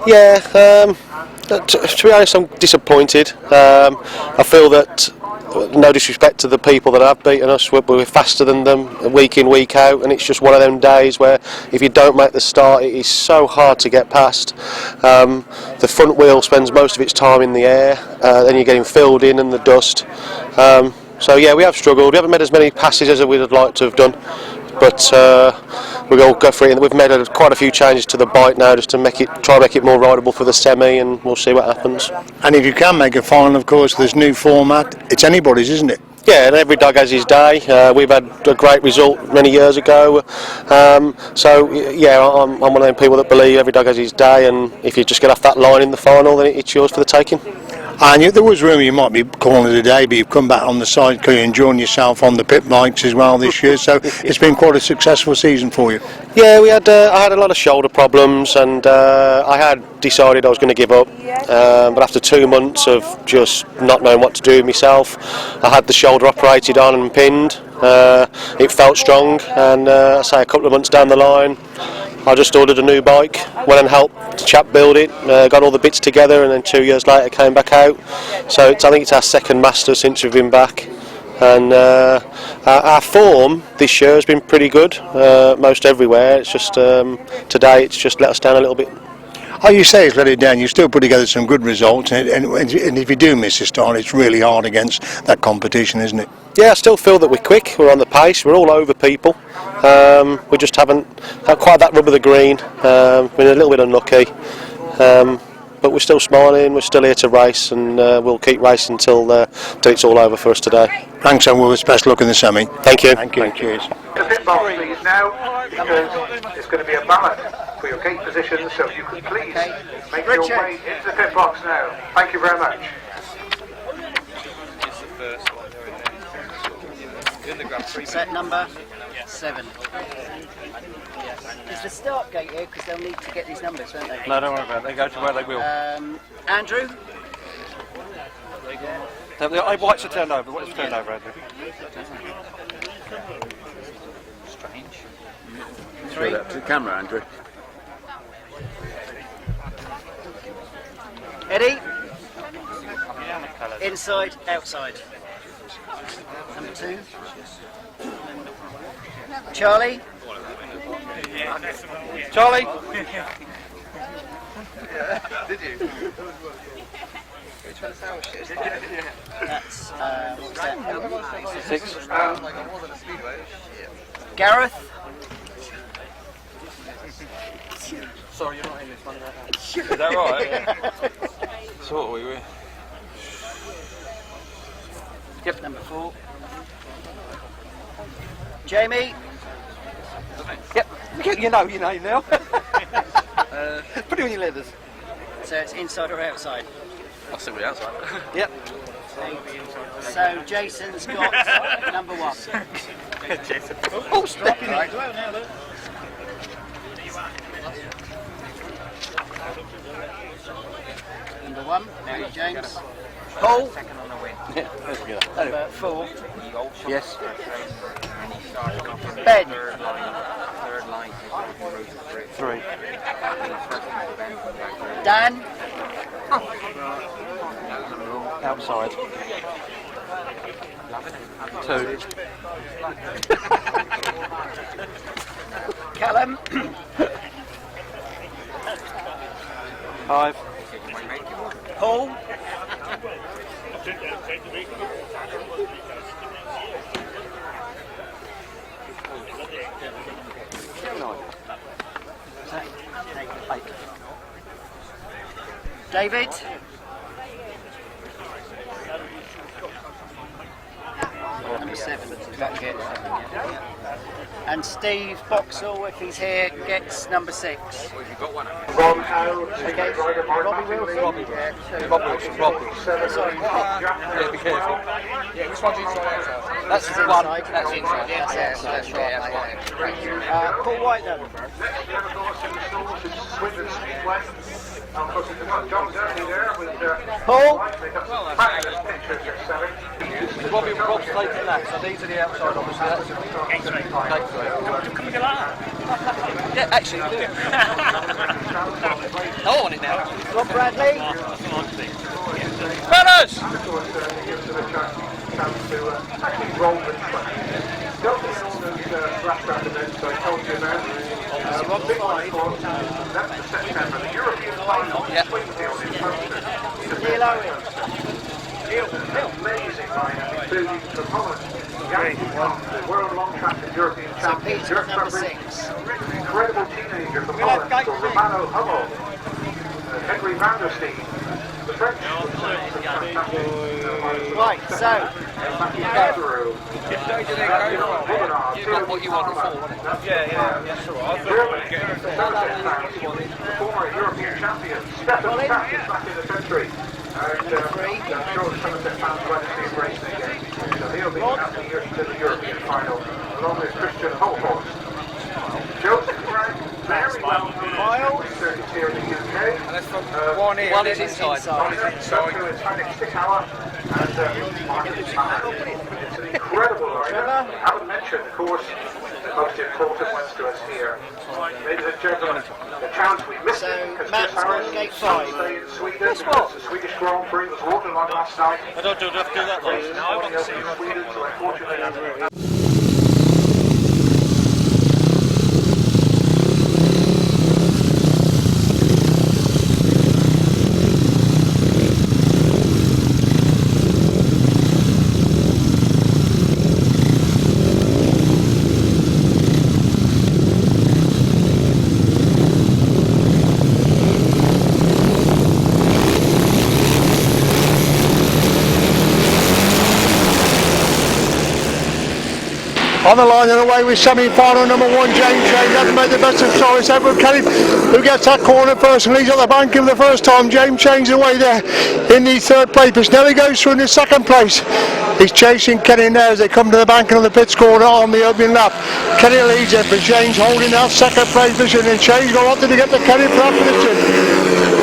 Yeah, to be honest, I'm disappointed. I feel that, no disrespect to the people that have beaten us, we're faster than them week in, week out, and it's just one of them days where if you don't make the start, it is so hard to get past. The front wheel spends most of its time in the air, then you're getting filled in and the dust. We have struggled. We haven't made as many passes as we'd have liked to have done, but we'll go for it. And we've made quite a few changes to the bike now, just to try and make it more rideable for the semi, and we'll see what happens. And if you can make a final, of course, this new format, it's anybody's, isn't it? Yeah, and every dog has his day. We've had a great result many years ago. I'm one of them people that believe every dog has his day, and if you just get off that line in the final, then it's yours for the taking. And there was rumour you might be calling it a day, but you've come back on the sidecar and enjoying yourself on the pit bikes as well this year, so it's been quite a successful season for you. Yeah, I had a lot of shoulder problems, and I had decided I was going to give up, but after 2 months of just not knowing what to do with myself, I had the shoulder operated on and pinned. It felt strong, and a couple of months down the line, I just ordered a new bike, went and helped the chap build it, got all the bits together, and then 2 years later came back out. So I think it's our second master since we've been back, and our form this year has been pretty good, most everywhere. It's just today it's just let us down a little bit. Oh, you say it's let it down, you still put together some good results, and if you do miss a start, it's really hard against that competition, isn't it? Yeah, I still feel that we're quick, we're on the pace, we're all over people. We just haven't had quite that rub of the green, been a little bit unlucky, but we're still smiling, we're still here to race, and we'll keep racing till it's all over for us today. Thanks, and we'll best luck in the semi. Thank you. Thank you. Cheers. The pit box please now, because it's going to be a ballot for your gate position, so if you could please make your way into the pit box now. Thank you very much. Set number 7. Is the start gate here, because they'll need to get these numbers, won't they? No, don't worry about it. They go to where they will. Andrew? What's the turnover? What's the turnover, Andrew? Strange. 3. To the camera, Andrew. Eddie? Inside, outside. Number 2. Charlie? Charlie? Did you? That's, what was that? 6. Gareth? Sorry, you're not in this one. Is that right? Thought we were. Yep. Number 4. Jamie? Yep. You know now. Put it on your leathers. So it's inside or outside? I'll see what the outside. Yep. So Jason's got number 1. Jason. Oh, stop it. Right. Number 1, Mary James. Paul? Yeah, Number 4. yes. Ben? 3. Dan? Outside. 2. Callum? 5. Paul? 8. David? Number 7. And Steve Boxall, if he's here, gets number 6. Ron Howe, Okay, Robbie Wilson. Sorry, Yeah, be careful. Yeah, which one's inside outside? That's the one. That's inside. Yeah, that's right. Paul White then. Paul? Robbie and Rob's taking that, so these are the outside, obviously. That's yeah, actually, do it. I want it now. Rob Bradley? Fellas! Neil Owen. Amazing line, including from Holland. The World Long Track and European So Champion. Peter at number 6. Incredible teenager from Holland called Romano Hummel. Henry van der Steen. The French. Right, so. You've got what you want before. Yeah, that's all right. Germany, former European champion, Stefan Staff is back in the country. And I'm sure some of the fans want to see him racing again. So he'll be happening to the European final, along with Christian Holhorst. Joseph Frank, very well known circuits here in the UK. And that's from one here. One is inside. One is inside. It's Henrik Stickauer and Martin Mann. It's an incredible lineup. I haven't mentioned, of course, the most important ones to us here. Ladies and gentlemen, the chance we missed it because Chris Harris gate 5. stayed in Sweden because the Swedish Grand Prix was waterlogged last night. I don't do that, though. No, I want to see you. Sweden, so unfortunately, On the line and away with semi-final number 1, James James hasn't made the best of choice. Edward Kelly, who gets that corner first and leads on the bank of the first time. James James away there in the third place, but now he goes through in the second place. He's chasing Kenny now as they come to the bank and on the pits corner on the opening lap. Kenny leads it, but James holding that second place position, and James got wanted to get the Kenny for that position.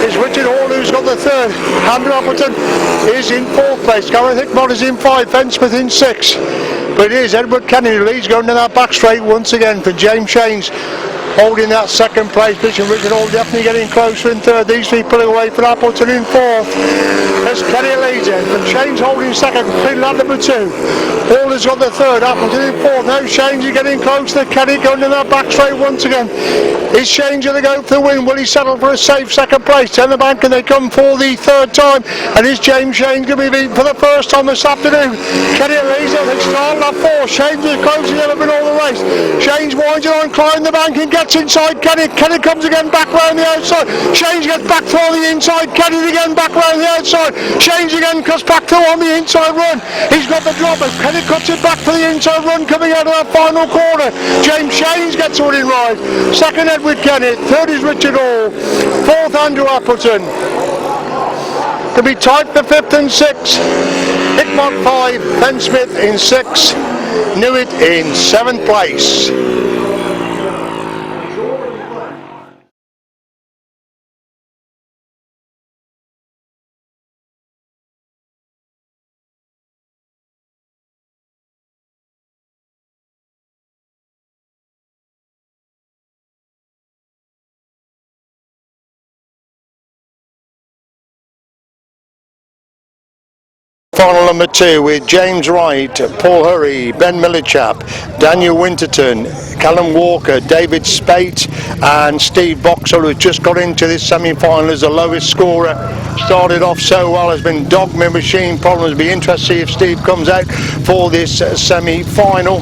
It's Richard Hall who's got the third. Andrew Appleton is in fourth place. Gareth Hickmott is in 5, Fensmith in 6. But it is Edward Kenny who leads, going to that back straight once again for James Shanes, holding that second place position. Richard Hall definitely getting closer in third. These three pulling away from Appleton in fourth. As Kenny leads it, but Shanes holding second, clean lap number 2. Hall has got the third, Appleton in fourth. Now Shanes is getting close to Kenny, going to that back straight once again. Is Shanes going to go for the win? Will he settle for a safe second place? Turn the bank and they come for the third time. And is James Shanes going to be beaten for the first time this afternoon? Kenny leads it, they start lap 4. Shanes is closing the been all the race. Shanes winds it on, climbing the bank and gets inside Kenny. Kenny comes again back round the outside. Shanes gets back through on the inside. Kenny again back round the outside. Shanes again cuts back through on the inside run. He's got the drop as Kenny cuts it back for the inside run coming out of that final corner. James Shanes gets a winning ride. Second Edward Kenny. Third is Richard Hall. Fourth Andrew Appleton. To be tied for 5th and 6th. Hickmott 5, Fensmith in 6, Newitt in 7th place. Final number 2 with James Wright, Paul Hurry, Ben Millichap, Daniel Winterton, Callum Walker, David Spate and Steve Boxall, who's just got into this semi-final as the lowest scorer. Started off so well, has been dogma machine problems. It'll be interesting to see if Steve comes out for this semi-final.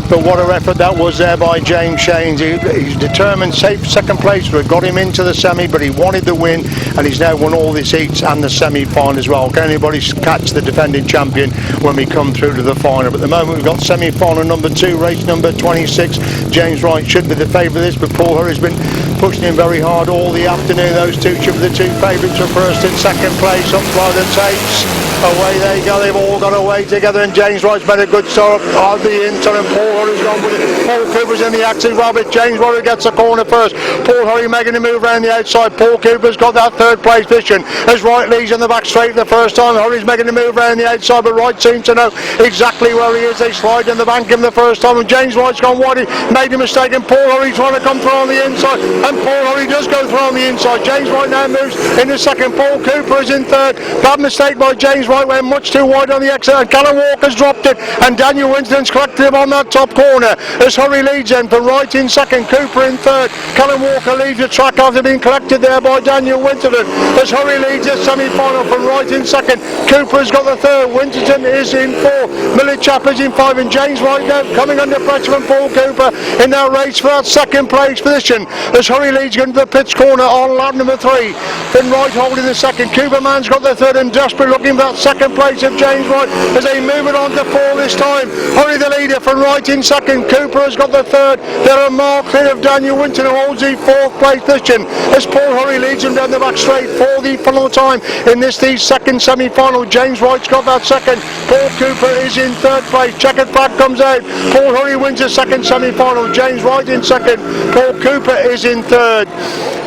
but what a effort that was there by James Shanes. He's determined. Safe second place would have got him into the semi, but he wanted the win, and he's now won all these heats and the semi-final as well. Can anybody catch the defending champion when we come through to the final? But at the moment we've got semi-final number 2, race number 26. James Wright should be the favourite of this, but Paul Hurry's been pushing him very hard all the afternoon. Those two should be the two favourites for first and second place up by the tapes. Away they go, they've all got away together, and James Wright's made a good start on the inside, and Paul Hurry's gone with it. Paul Cooper's in the action, Robert. James Wright gets the corner first. Paul Hurry making a move around the outside. Paul Cooper's got that third place position as Wright leads in the back straight the first time. Hurry's making a move around the outside, but Wright seems to know exactly where he is. They slide in the bank him the first time, and James Wright's gone wide. He made a mistake, and Paul Hurry trying to come through on the inside, and Paul Hurry does go through on the inside. James Wright now moves in the second. Paul Cooper is in third. Bad mistake by James Wright, went much too wide on the exit, and Callum Walker's dropped it, and Daniel Winston's collected him on that top corner as Hurry leads in from Wright in second, Cooper in third. Callum Walker leaves the track after being collected there by Daniel Winston as Hurry leads the semi-final from Wright in second. Cooper's got the third. Winston is in four. Millichap is in five, and James Wright now coming under pressure from Paul Cooper in that race for that second place position as Hurry leads into the pitch corner on lap number 3. Then Wright holding the second. Cooperman's got the third, and desperately looking for that second place of James Wright as they move it on to 4 this time. Hurry the leader from Wright in second. Cooper has got the third. There are more clear of Daniel Winton who holds the 4th place position as Paul Hurry leads him down the back straight for the final time in the second semi-final. James Wright's got that second. Paul Cooper is in 3rd place. Checkered flag comes out. Paul Hurry wins the second semi-final. James Wright in second. Paul Cooper is in 3rd.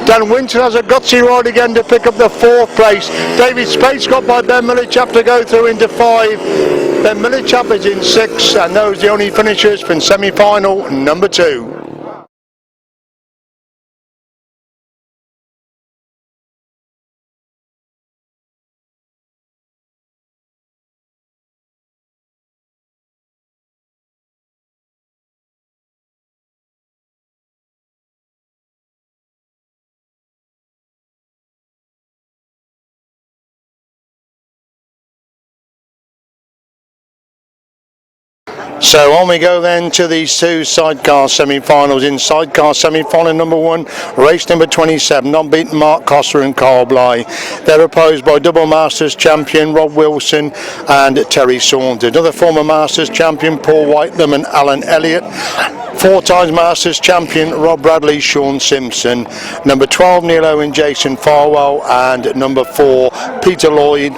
Dan Winton has a gutsy ride again to pick up the 4th place. David Spate's got by Ben Millichap to go through into 5. Ben Millichap is in 6, and those are the only finishers from semi-final number 2. So on we go then to these 2 sidecar semi-finals. In sidecar semi-final number 1, race number 27, non-beaten Mark Cossar and Carl Blyth. They're opposed by double Masters champion Rob Wilson and Terry Saunders. Another former Masters champion Paul Whitelam and Alan Elliott. 4 times Masters champion Rob Bradley, Sean Simpson. Number 12 Neil Owen, Jason Farwell, and number 4 Peter Lloyd,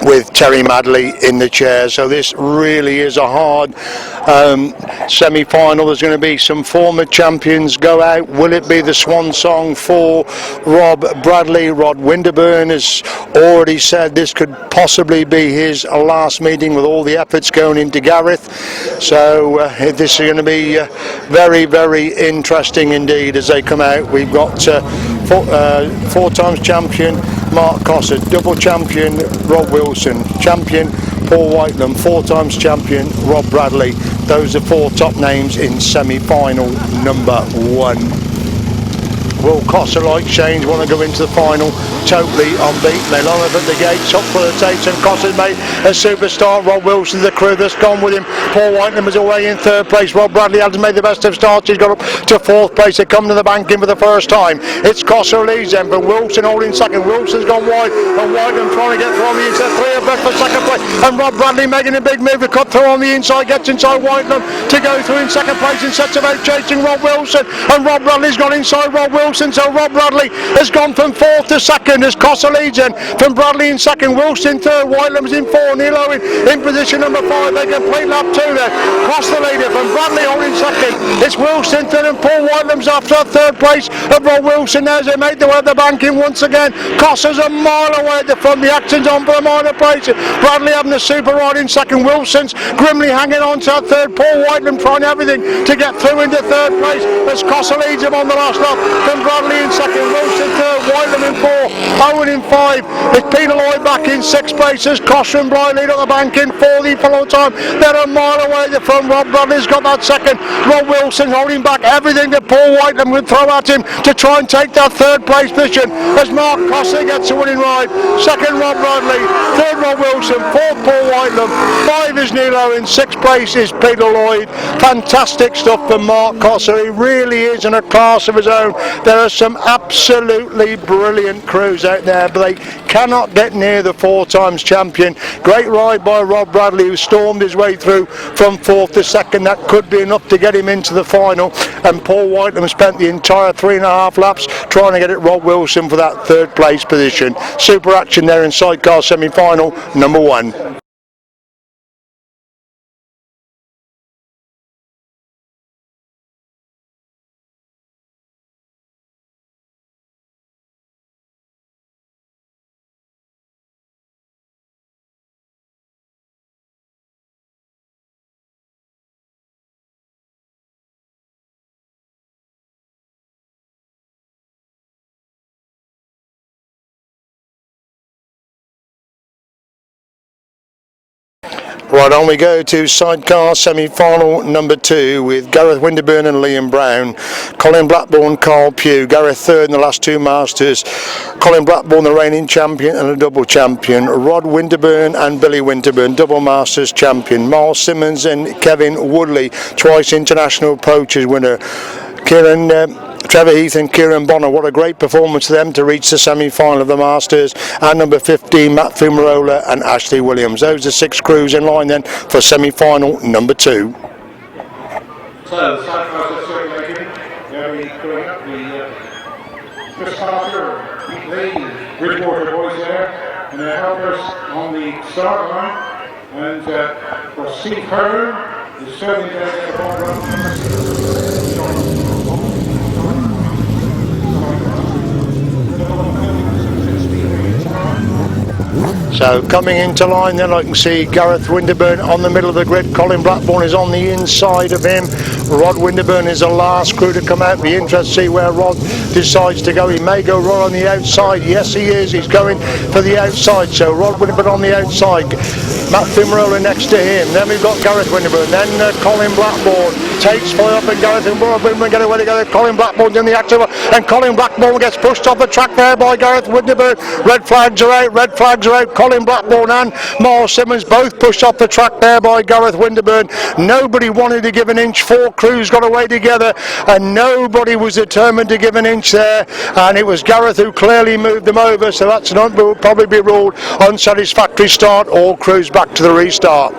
with Terry Madley in the chair. So this really is a hard semi-final. There's going to be some former champions go out. Will it be the swan song for Rob Bradley? Rod Winterburn has already said this could possibly be his last meeting with all the efforts going into Gareth. So this is going to be very, very interesting indeed as they come out. We've got 4 times champion Mark Cossar, double champion Rob Wilson, champion Paul Whitelam, 4 times champion Rob Bradley. Those are 4 top names in semi-final number 1. Will Cossar, like Shanes, want to go into the final totally unbeaten? They line up at the gates, up for the tapes, and Cossar's made a superstar. Rob Wilson, the crew that's gone with him. Paul Whitelam is away in 3rd place. Rob Bradley has made the best of starts. He's got up to 4th place. They come to the bank in for the first time. It's Cossar leads them, but Wilson holding second. Wilson's gone wide, and Whitelam trying to get through on the inside. 3 of for second place, and Rob Bradley making a big move to cut through on the inside. Gets inside Whitelam to go through in second place and sets about chasing Rob Wilson, and Rob Bradley's gone inside Rob Wilson. So Rob Bradley has gone from 4th to 2nd as Cossar leads in from Bradley in 2nd, Wilson 3rd, Whitelam's in 4, Neil Owen in position number 5. They complete lap 2 there. Cossar leader from Bradley holding 2nd. It's Wilson 3rd, and Paul Whitelam's after 3rd place of Rob Wilson now as they make their way at the banking once again. Cossar's a mile away at the front. The action's on for the minor places. Bradley having a super ride in 2nd. Wilson's grimly hanging on to that 3rd. Paul Whitelam trying everything to get through into 3rd place as Cossar leads him on the last lap from Bradley in second, Wilson third, Whitelam in four, Owen in five. It's Peter Lloyd back in sixth places. Cossar and Blyth lead on the bank in for the follow time. They're a mile away at the front. Rob Bradley's got that second. Rob Wilson holding back everything that Paul Whitelam would throw at him to try and take that third place position as Mark Cossar gets a winning ride. Second Rob Bradley, third Rob Wilson, fourth Paul Whitelam, five is Neil Owen, sixth place is Peter Lloyd. Fantastic stuff from Mark Cossar. He really is in a class of his own. There are some absolutely brilliant crews out there, but they cannot get near the four times champion. Great ride by Rob Bradley, who stormed his way through from fourth to second. That could be enough to get him into the final, and Paul Whitelam spent the entire 3.5 laps trying to get at Rob Wilson for that third place position. Super action there in sidecar semi-final number 1. Right, on we go to sidecar semi-final number 2 with Gareth Winterburn and Liam Brown, Colin Blackburn, Carl Pugh. Gareth third in the last 2 Masters, Colin Blackburn the reigning champion and a double champion, Rod Winterburn and Billy Winterburn double Masters champion, Miles Simmons and Kevin Woodley twice international poachers winner, Trevor Heath and Kieran Bonner. What a great performance for them to reach the semi-final of the Masters. And number 15, Matt Fumarola and Ashley Williams. Those are 6 crews in line then for semi-final number 2. So, sidecar circulating. They'll be going up the Chris Carter, Pete Lee, Bridgewater boys there, and their helpers on the start line. And for Steve Hearn, is certainly going to get the ball run. So coming into line then, I can see Gareth Winterburn on the middle of the grid. Colin Blackburn is on the inside of him. Rod Winterburn is the last crew to come out. Be interested to see where Rod decides to go. He may go Rod on the outside. Yes, he is. He's going for the outside. So Rod Winterburn on the outside. Matt Fumarola next to him. Then we've got Gareth Winterburn. Then Colin Blackburn takes fire up, and Gareth Winterburn get away together. Colin Blackburn's in the active, and Colin Blackburn gets pushed off the track there by Gareth Winterburn. Red flags are out. Red flags are out. Colin Blackburn and Miles Simmons both pushed off the track there by Gareth Winterburn. Nobody wanted to give an inch. 4 crews got away together, and nobody was determined to give an inch there. And it was Gareth who clearly moved them over. So that's will probably be ruled unsatisfactory start. All crews back to the restart.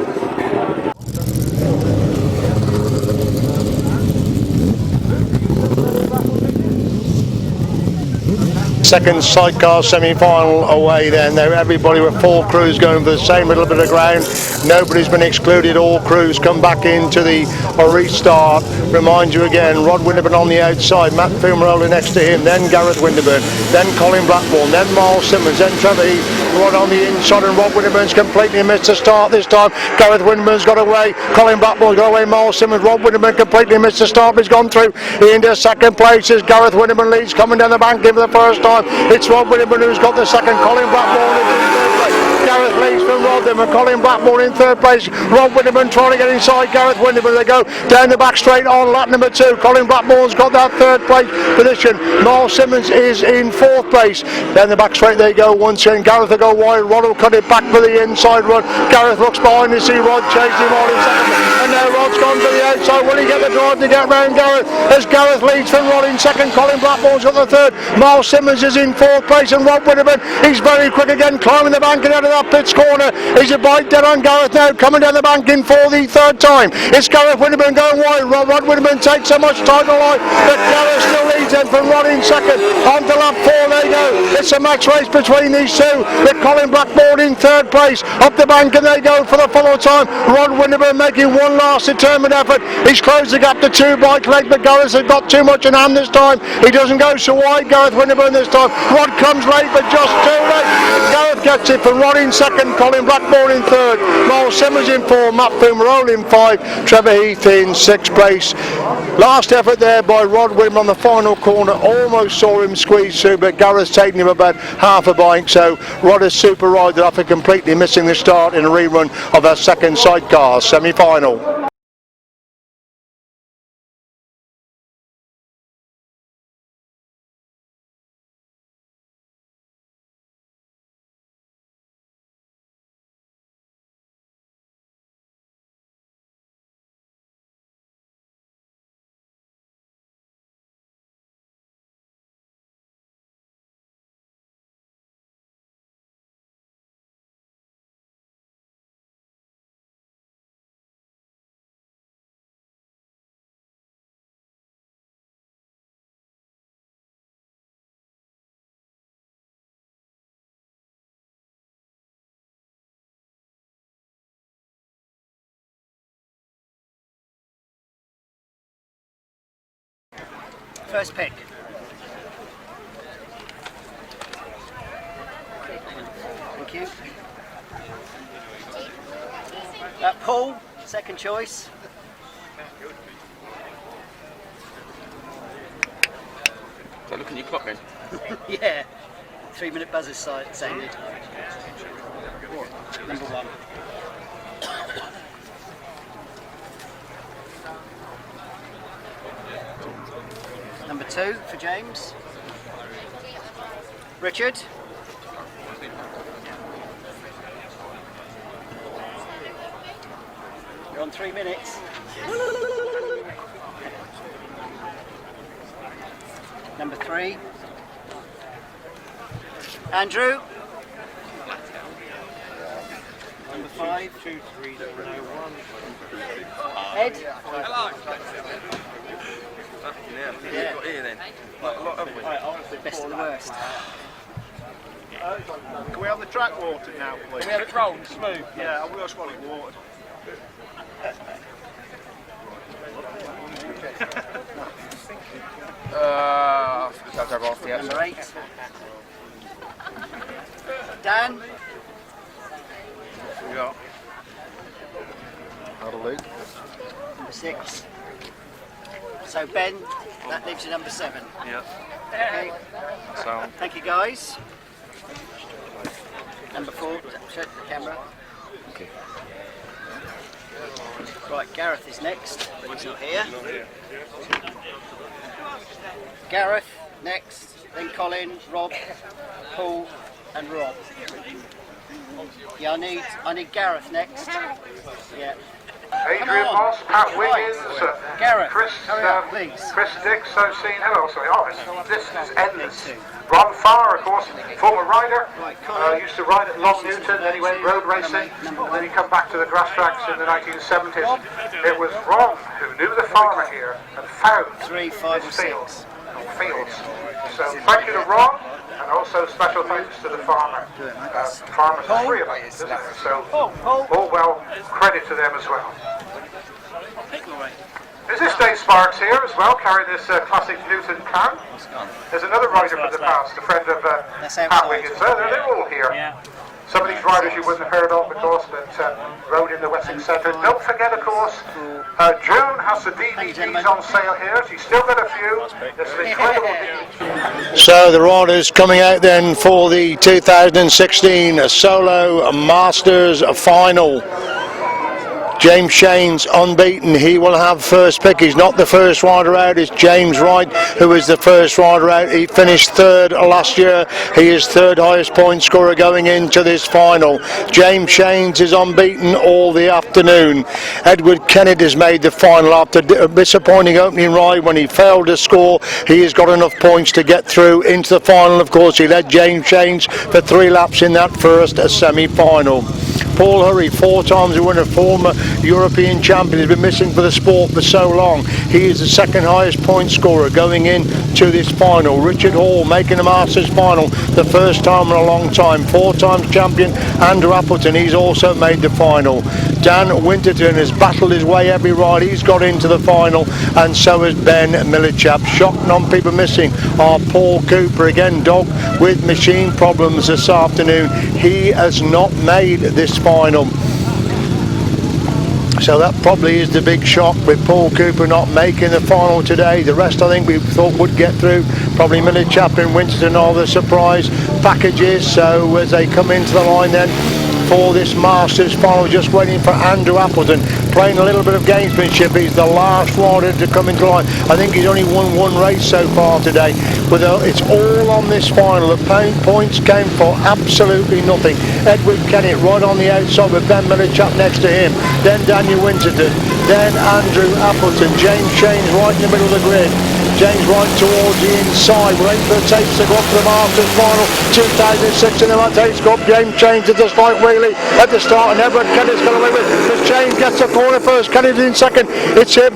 Second sidecar semi-final away then. There, everybody with 4 crews going for the same little bit of ground. Nobody's been excluded. All crews come back into the restart. Remind you again, Rod Winterburn on the outside, Matt Fumarola next to him, then Gareth Winterburn, then Colin Blackburn, then Miles Simmons, then Trevor Heath, Rod on the inside, and Rod Winterburn's completely missed the start this time. Gareth Winterburn's got away, Colin Blackburn's got away, Miles Simmons, Rod Winterburn completely missed the start, but he's gone through into second place as Gareth Winterburn leads, coming down the bank in for the first time. It's Rod Winterburn who's got the second, Colin Blackburn in third place. Gareth leads from Rod then, and Colin Blackburn in third place. Rod Winterburn trying to get inside Gareth Winterburn. They go down the back straight on lap number 2. Colin Blackburn's got that third place position. Miles Simmons is in fourth place. Down the back straight they go once again. Gareth will go wide. Rod will cut it back for the inside run. Gareth looks behind to see Rod chase him on in second. And now Rod's gone to the outside. Will he get the drive to get round Gareth? As Gareth leads from Rod in second. Colin Blackburn's got the third. Miles Simmons is in fourth place, and Rod Winterburn, he's very quick again, climbing the bank and out of that pits corner. He's a bite dead on Gareth now, coming down the bank in for the third time. It's Gareth Winterburn going wide. Rod Winterburn takes so much time to line, but Gareth still leads him from Rod in second. On to lap 4 they go. It's a match race between these two, with Colin Blackburn in third place. Up the bank and they go for the follow time. Rod Winterburn making one last determined determined effort. He's closed the gap to 2 bike length, but Gareth has got too much in hand this time. He doesn't go so wide, Gareth Winterburn this time. Rod comes late, but just too late. Gareth gets it for Rod in second, Colin Blackmore in third, Miles Simmons in 4, Matt Fumarole in 5, Trevor Heath in 6th place. Last effort there by Rod Wimborne on the final corner, almost saw him squeeze through, but Gareth's taken him about half a bike, so Rod has super rided after completely missing the start in a rerun of our second Sidecars semi-final. First pick. Thank you. Paul, second choice. So look at your clock then. Yeah. 3-minute buzzer sounded. Number 1. Number 2 for James. Richard. You're on 3 minutes. Number 3. Andrew. Number 5. 2, 3, 1. Ed. Hello. Yeah. Got here then. Like a lot of Best of the worst. Can we have the track watered now, please? Can we have it rolled smooth? Yeah, we just want it watered. That's over off the Number 8. Dan. Yeah. Adelaide. Number 6. So Ben, that leaves you number 7. Yeah. Okay. So. Thank you guys. Number 4, check the camera. Okay. Right, Gareth is next, but he's not here. Gareth next, then Colin, Rob, Paul and Rob. Yeah, I need Gareth next. Yeah. Adrian Moss, Pat Wiggins, Gareth, Chris, hurry up, please. Chris Dix, I've seen. Hello, sorry. Oh, this is endless. Ron Farr, of course, former rider, used to ride at Long Newton, then he went road racing, then he come back to the Grasstracks in the 1970s. It was Ron who knew the farmer here and found 3, 5 his or 6. fields. So thank you to Ron, and also special thanks to the farmer. Farmers are free about it, isn't it? So all well, credit to them as well. Is this Dave Sparks here as well, carrying this classic Newton can? There's another rider from the past, a friend of Pat Wiggins. They're all here. Some of these riders you wouldn't have heard of, of course, that rode in the Wessex Centre. Don't forget, of course, June has the DVDs on sale here. She's still got a few. There's some incredible DVDs. So the riders coming out then for the 2016 Solo Masters Final. James Shane's unbeaten. He will have first pick. He's not the first rider out. It's James Wright who is the first rider out. He finished third last year. He is third highest point scorer going into this final. James Shane's is unbeaten all the afternoon. Edward Kennett has made the final after a disappointing opening ride when he failed to score. He has got enough points to get through into the final. Of course, he led James Shane's for 3 laps in that first semi-final. Paul Hurry, 4 times a winner, former European champion, has been missing for the sport for so long. He is the second highest point scorer going in to this final. Richard Hall making the Masters final the first time in a long time. 4 times champion Andrew Appleton, he's also made the final. Dan Winterburn has battled his way every ride, he's got into the final, and so has Ben Millichap. Shocked non people missing are Paul Cooper, again dog with machine problems this afternoon. He has not made this final. So that probably is the big shock, with Paul Cooper not making the final today. The rest I think we thought would get through. Probably Millichap and Winston are the surprise packages. So as they come into the line then for this Masters final, just waiting for Andrew Appleton, playing a little bit of gamesmanship. He's the last rider to come into line. I think he's only won 1 race so far today. It's all on this final. The points came for absolutely nothing. Edward Kennett right on the outside with Ben Millichap next to him. Then Daniel Winterburn. Then Andrew Appleton. James Shane's right in the middle of the grid. James right towards the inside. We're waiting for the tapes to go up to the Masters final 2006 in the tapes go up. James Shane's did the slight wheelie at the start, and Edward Kennett's got away with it. As Shane's gets the corner first, Kennett's in second. It's him.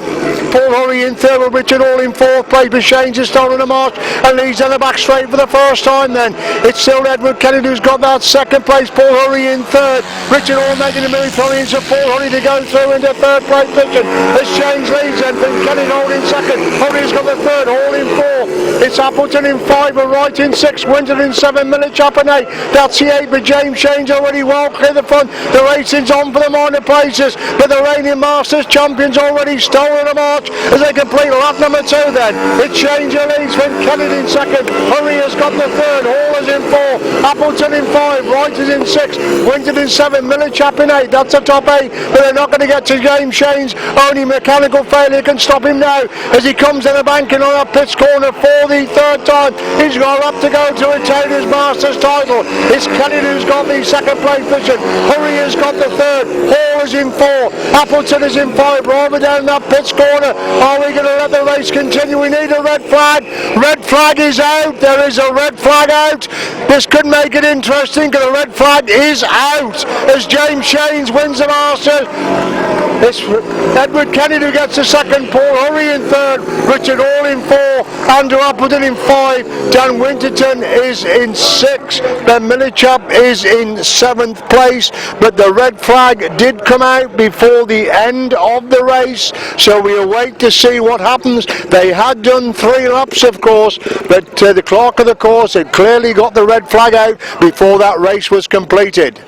Paul Hurry in third with Richard Hall in 4th place, but Shane's just starting the march and leads down the back straight for the first time then. It's still Edward Kennett who's got that 2nd place. Paul Hurry in 3rd. Richard Hall making the move, probably into Paul Hurry to go through into 3rd place position. As Shane's leads then, Kennett holding 2nd. Hurry's got the 3rd, Hall in 4th. It's Appleton in 5, and Wright in 6, Winter in 7, Millichap in 8. That's the 8, but James Shane's already well clear the front. The racing's on for the minor places, but the reigning Masters champions already stolen the march as they complete lap number 2 then. It's Shane's leads when Kennedy in 2nd. Hurry has got the 3rd, Hall is in 4, Appleton in 5, Wright is in 6, Winter in 7, Millichap in 8. That's the top 8, but they're not going to get to James Shane's. Only mechanical failure can stop him now as he comes in the banking on that pitch corner for the 3rd time. He's got up to go to retain his Masters title. It's Kennedy who's got the 2nd place position. Hurry has got the 3rd, Hall is in 4, Appleton is in 5. Over down that pitch corner. Are we going to let the race continue? We need a red flag. Red flag is out. There is a red flag out. This could make it interesting, because the red flag is out as James Shane's wins the Masters. It's Edward Kennedy who gets the 2nd, Paul Hurry in 3rd, Richard Hall in 4, Andrew Appleton in 5, Dan Winterburn is in 6, Ben Millichap is in 7th place, but the red flag did come out before the end of the race, so we'll wait to see what happens. They had done 3 laps of course, but the clerk of the course had clearly got the red flag out before that race was completed.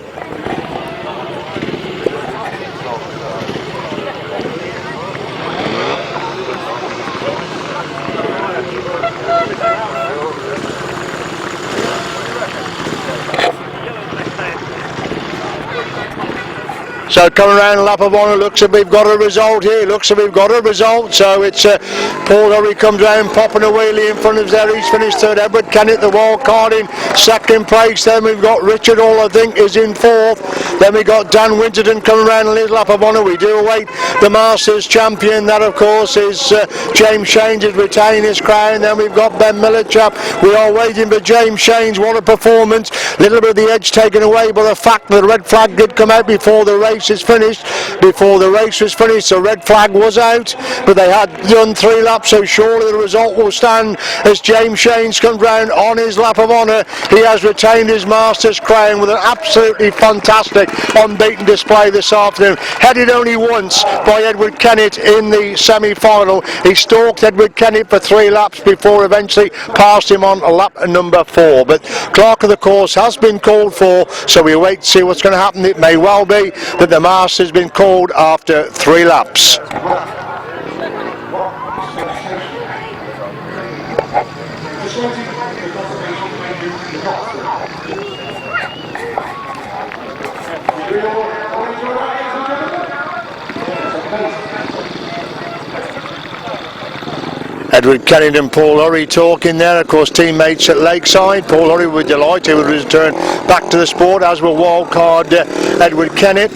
So coming around lap of honour, looks like we've got a result here. So it's Paul Hurry comes round popping a wheelie in front of there. He's finished 3rd. Edward Kennett, the wild card, in 2nd place. Then we've got Richard Hall, I think, is in 4th. Then we've got Dan Winterburn coming around in his lap of honour. We do await the Masters champion. That of course is James Shane's is retaining his crown. Then we've got Ben Millichap. We are waiting for James Shane's. What a performance. Little bit of the edge taken away by the fact that the red flag did come out before the race is finished. Before the race was finished, the red flag was out, but they had done 3 laps, so surely the result will stand as James Shane's comes round on his lap of honour. He has retained his Masters crown with an absolutely fantastic unbeaten display this afternoon. Headed only once by Edward Kennett in the semi-final. He stalked Edward Kennett for 3 laps before eventually passed him on lap number 4. But clerk of the course has been called for, so we wait to see what's going to happen. It may well be that the Masters has been called after 3 laps. Edward Kennedy and Paul Hurry talking there, of course teammates at Lakeside. Paul Hurry was delighted he would return back to the sport, as will wildcard Edward Kennett.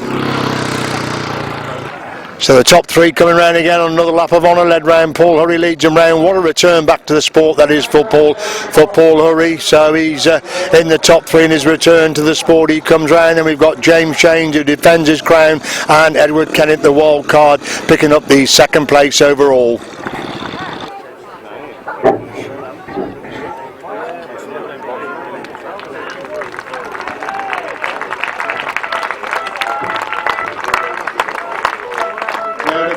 So the top three coming round again on another lap of honour, led round. Paul Hurry leads them round. What a return back to the sport that is for Paul Hurry. So he's in the top three in his return to the sport. He comes round, and we've got James Shanes, who defends his crown, and Edward Kennett, the wild card, picking up the second place overall.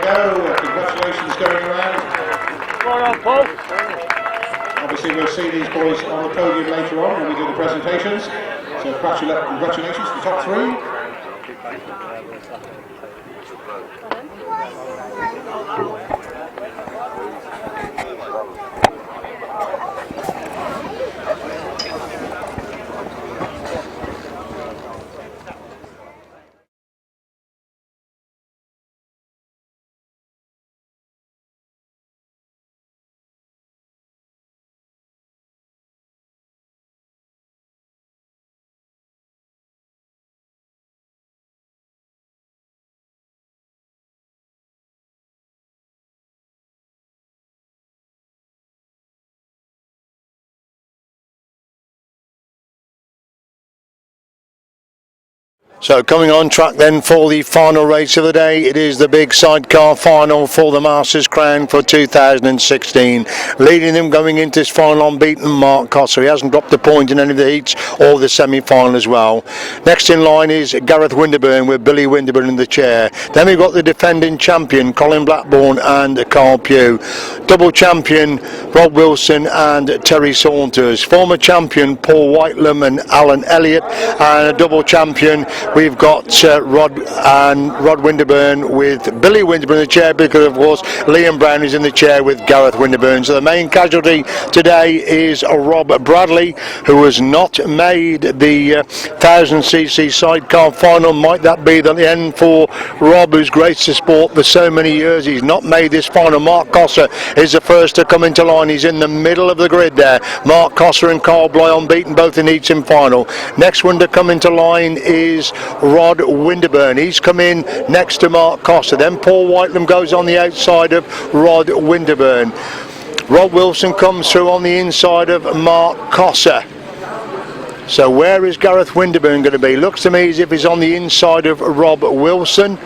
Congratulations going around. Well done, Paul. Obviously we'll see these boys on the podium later on when we do the presentations. So congratulations to the top three. So coming on track then for the final race of the day, it is the big sidecar final for the Masters Crown for 2016. Leading them going into this final unbeaten Mark Cossar. He hasn't dropped a point in any of the heats or the semi-final as well. Next in line is Gareth Winterburn with Billy Winterburn in the chair. Then we've got the defending champion Colin Blackburn and Carl Pugh. Double champion Rob Wilson and Terry Saunders. Former champion Paul Whitelam and Alan Elliott. And a double champion we've got Rod Winterburn with Billy Winterburn in the chair, because of course Liam Brown is in the chair with Gareth Winterburn. So the main casualty today is Rob Bradley, who has not made the 1000cc sidecar final. Might that be the end for Rob, who's graced the sport for so many years? He's not made this final. Mark Cossar is the first to come into line. He's in the middle of the grid there. Mark Cossar and Carl Bly unbeaten both in heats and final. Next one to come into line is Rod Winterburn. He's come in next to Mark Cossar. Then Paul Whitelam goes on the outside of Rod Winterburn. Rob Wilson comes through on the inside of Mark Cossar. So where is Gareth Winterburn going to be? Looks to me as if he's on the inside of Rob Wilson.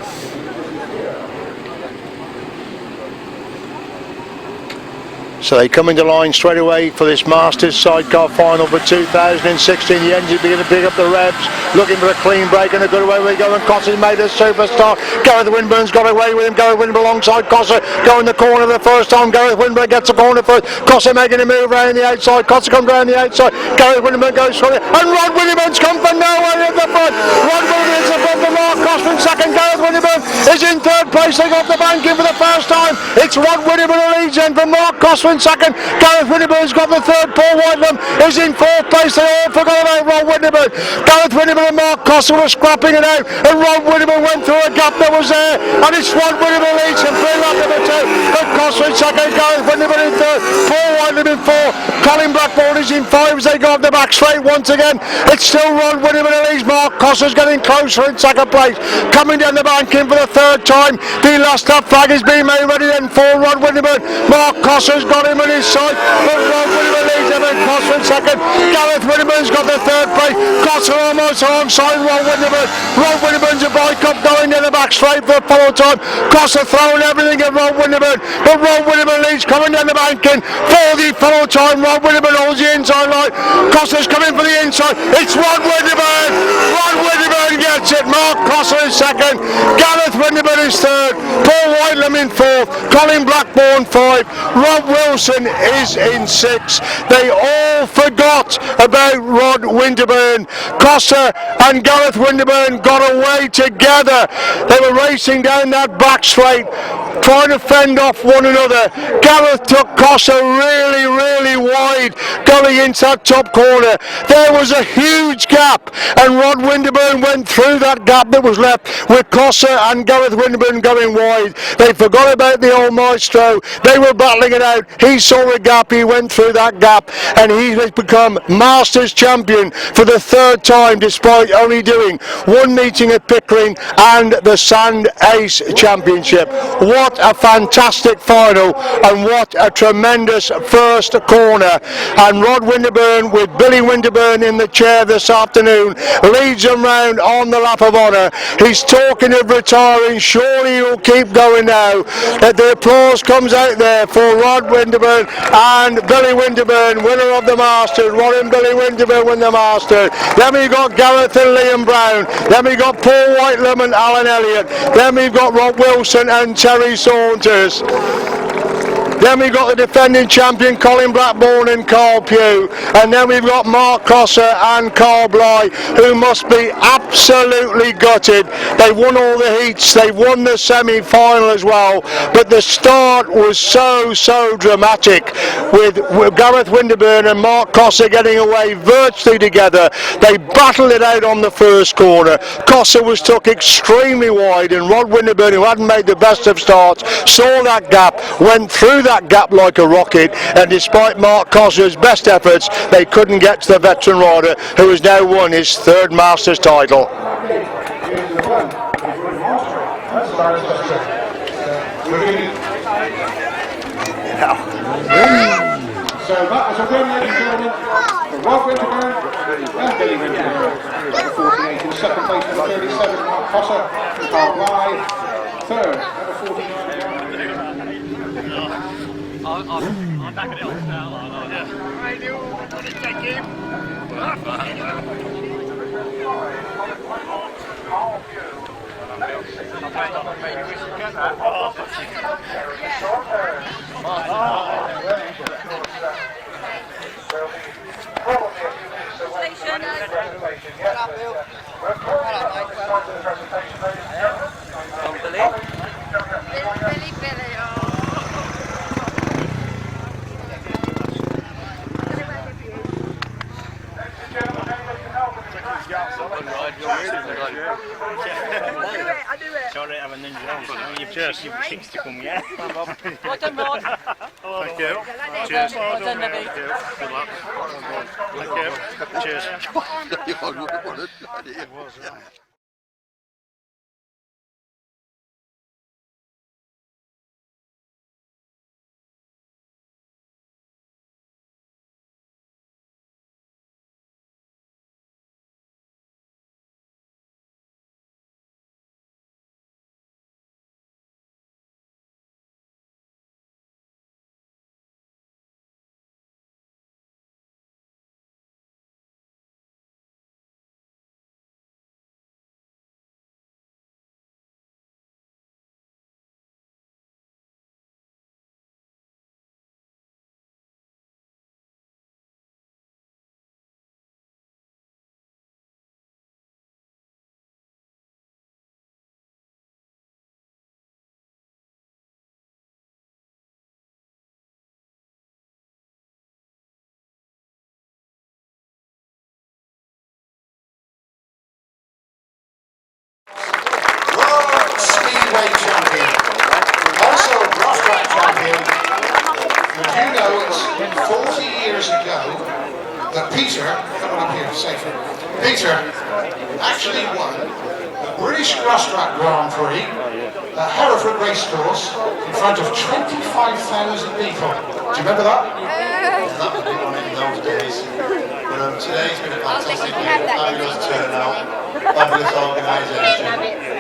So they come into line straight away for this Masters Sidecar Final for 2016. The engine beginning to pick up the revs, looking for a clean break and a good way we go. And Cossar's made a superstar. Gareth Winterburn's got away with him. Gareth Winterburn alongside Cossar, going the corner the first time. Gareth Winterburn gets the corner first. Cossar making a move around the outside. Cossar comes around the outside. Gareth Winterburn goes for it. And Rod Winterburn's come from nowhere at the front. Rod Winterburn's above the Mark Cossar in second. Gareth Winterburn is in third place. They got the bank in for the first time. It's Rod Winterburn who leads in from Mark Cossar in second. Gareth Winterburn's got the third. Paul Whitelam is in fourth place. They all forgot about Rod Winterburn. Gareth Winterburn and Mark Cossar were scrapping it out, and Rod Winterburn went through a gap that was there, and it's Rod Winterburn leads him through lap number two. But Cossar in second, Gareth Winterburn in third, Paul Whitelam in fourth, Colin Blackburn is in five as they go up the back straight once again. It's still Rod Winterburn who leads. Mark Cossar's getting closer in second place, coming down the bank in for the third time. The last lap flag is being made ready then for Rod Winterburn. Mark Cossar's got him on his side, but Rod Winterburn leads him, and Cossar in second. Gareth Winterburn's got the third place. Cossar almost alongside Rod Winterburn. Rod Winterburn's a bike up going down the back straight for the follow time. Cossar throwing everything at Rod Winterburn, but Rod Winterburn leads, coming down the bank in for the follow time. Rod Winterburn holds the inside line. Cossar's coming for the inside. It's Rod Winterburn. Rod Winterburn gets it. Mark Cossar is second. Gareth Winterburn is third. Paul Whitelam in fourth. Colin Blackburn five. Rob Wilson is in sixth. They all forgot about Rod Winterburn. Cossar and Gareth Winterburn got away together. They were racing down that back straight, trying to fend off one another. Gareth took Cossar really wide going into that top corner. There was a huge gap, and Rod Winterburn went through that gap that was left with Cossar and Gareth Winterburn Winterburn going wide. They forgot about the old Maestro. They were battling it out. He saw a gap, he went through that gap, and he has become Masters champion for the third time, despite only doing one meeting at Pickering and the Sand Ace Championship. What a fantastic final, and what a tremendous first corner. And Rod Winterburn, with Billy Winterburn in the chair this afternoon, leads them round on the lap of honour. He's talking of retiring. Surely he'll keep going now. The applause comes out there for Rod Winterburn and Billy Winterburn, winner of the Masters. Rod and Billy Winterburn win the Masters. Then we've got Gareth and Liam Brown. Then we've got Paul Whitelam and Alan Elliott. Then we've got Rob Wilson and Terry Saunders. Then we've got the defending champion Colin Blackburn and Carl Pugh, and then we've got Mark Cossar and Carl Blyth, who must be absolutely gutted. They won all the heats, they won the semi-final as well, but the start was so dramatic with Gareth Winterburn and Mark Cossar getting away virtually together. They battled it out on the first corner. Cossar was took extremely wide, and Rod Winterburn, who hadn't made the best of starts, saw that gap, went through that gap like a rocket, and despite Mark Cossar's best efforts, they couldn't get to the veteran rider, who has now won his third Masters title. So that was a win, ladies and gentlemen, for Rod Winterburn and Billy Winterburn. 48 in second place, number 37, Mark Cossar, Carl Blyth, third, number 49. I'm back at it now. I do. Thank you. Sorry, I'm a ninja. You've just things to come, yeah. Well done, Rod. Thank you. Cheers. Well done, Debbie. Good luck. Thank you. Cheers. Speedway champion, also Grasstrack champion. Did you know it's 40 years ago that Peter, come on up here, safer, Peter actually won the British Grasstrack Grand Prix at Hereford Racecourse in front of 25,000 people. Do you remember that? That was on in those days. Today's been a fantastic year, fabulous turnout, fabulous organisation.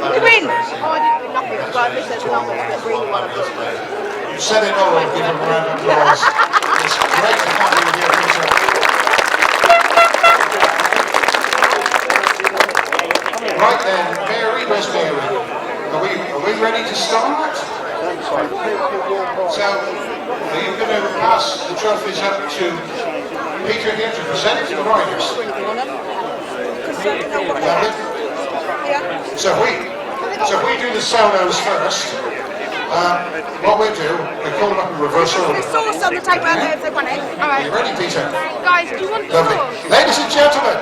You win! Oh, I didn't win nothing, but this is not the green one. You said it all, give him a round of applause. It's great to have you here, Peter. Right then, Mary, where's Mary? Are we ready to start? So, are you going to pass the trophies up to Peter here to present it to the riders? So if we do the solos first, what we do, we call them up in reverse order. The sauce on the table out there if they want it. Alright. Are you ready, Peter? Guys, do you want the Lovely. sauce? Ladies and gentlemen,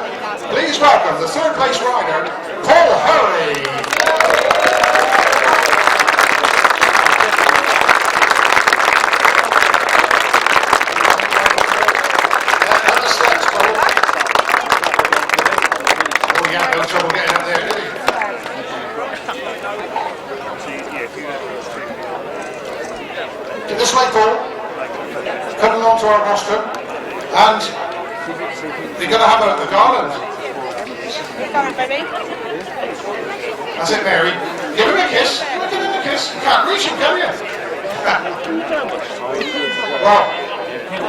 please welcome the third place rider, Paul Hurley. This way, Paul. Come along to our rostrum. And you're going to have a garland. Come on, baby. That's it, Mary. Give him a kiss. Give him a kiss. You can't reach him, can you? Well,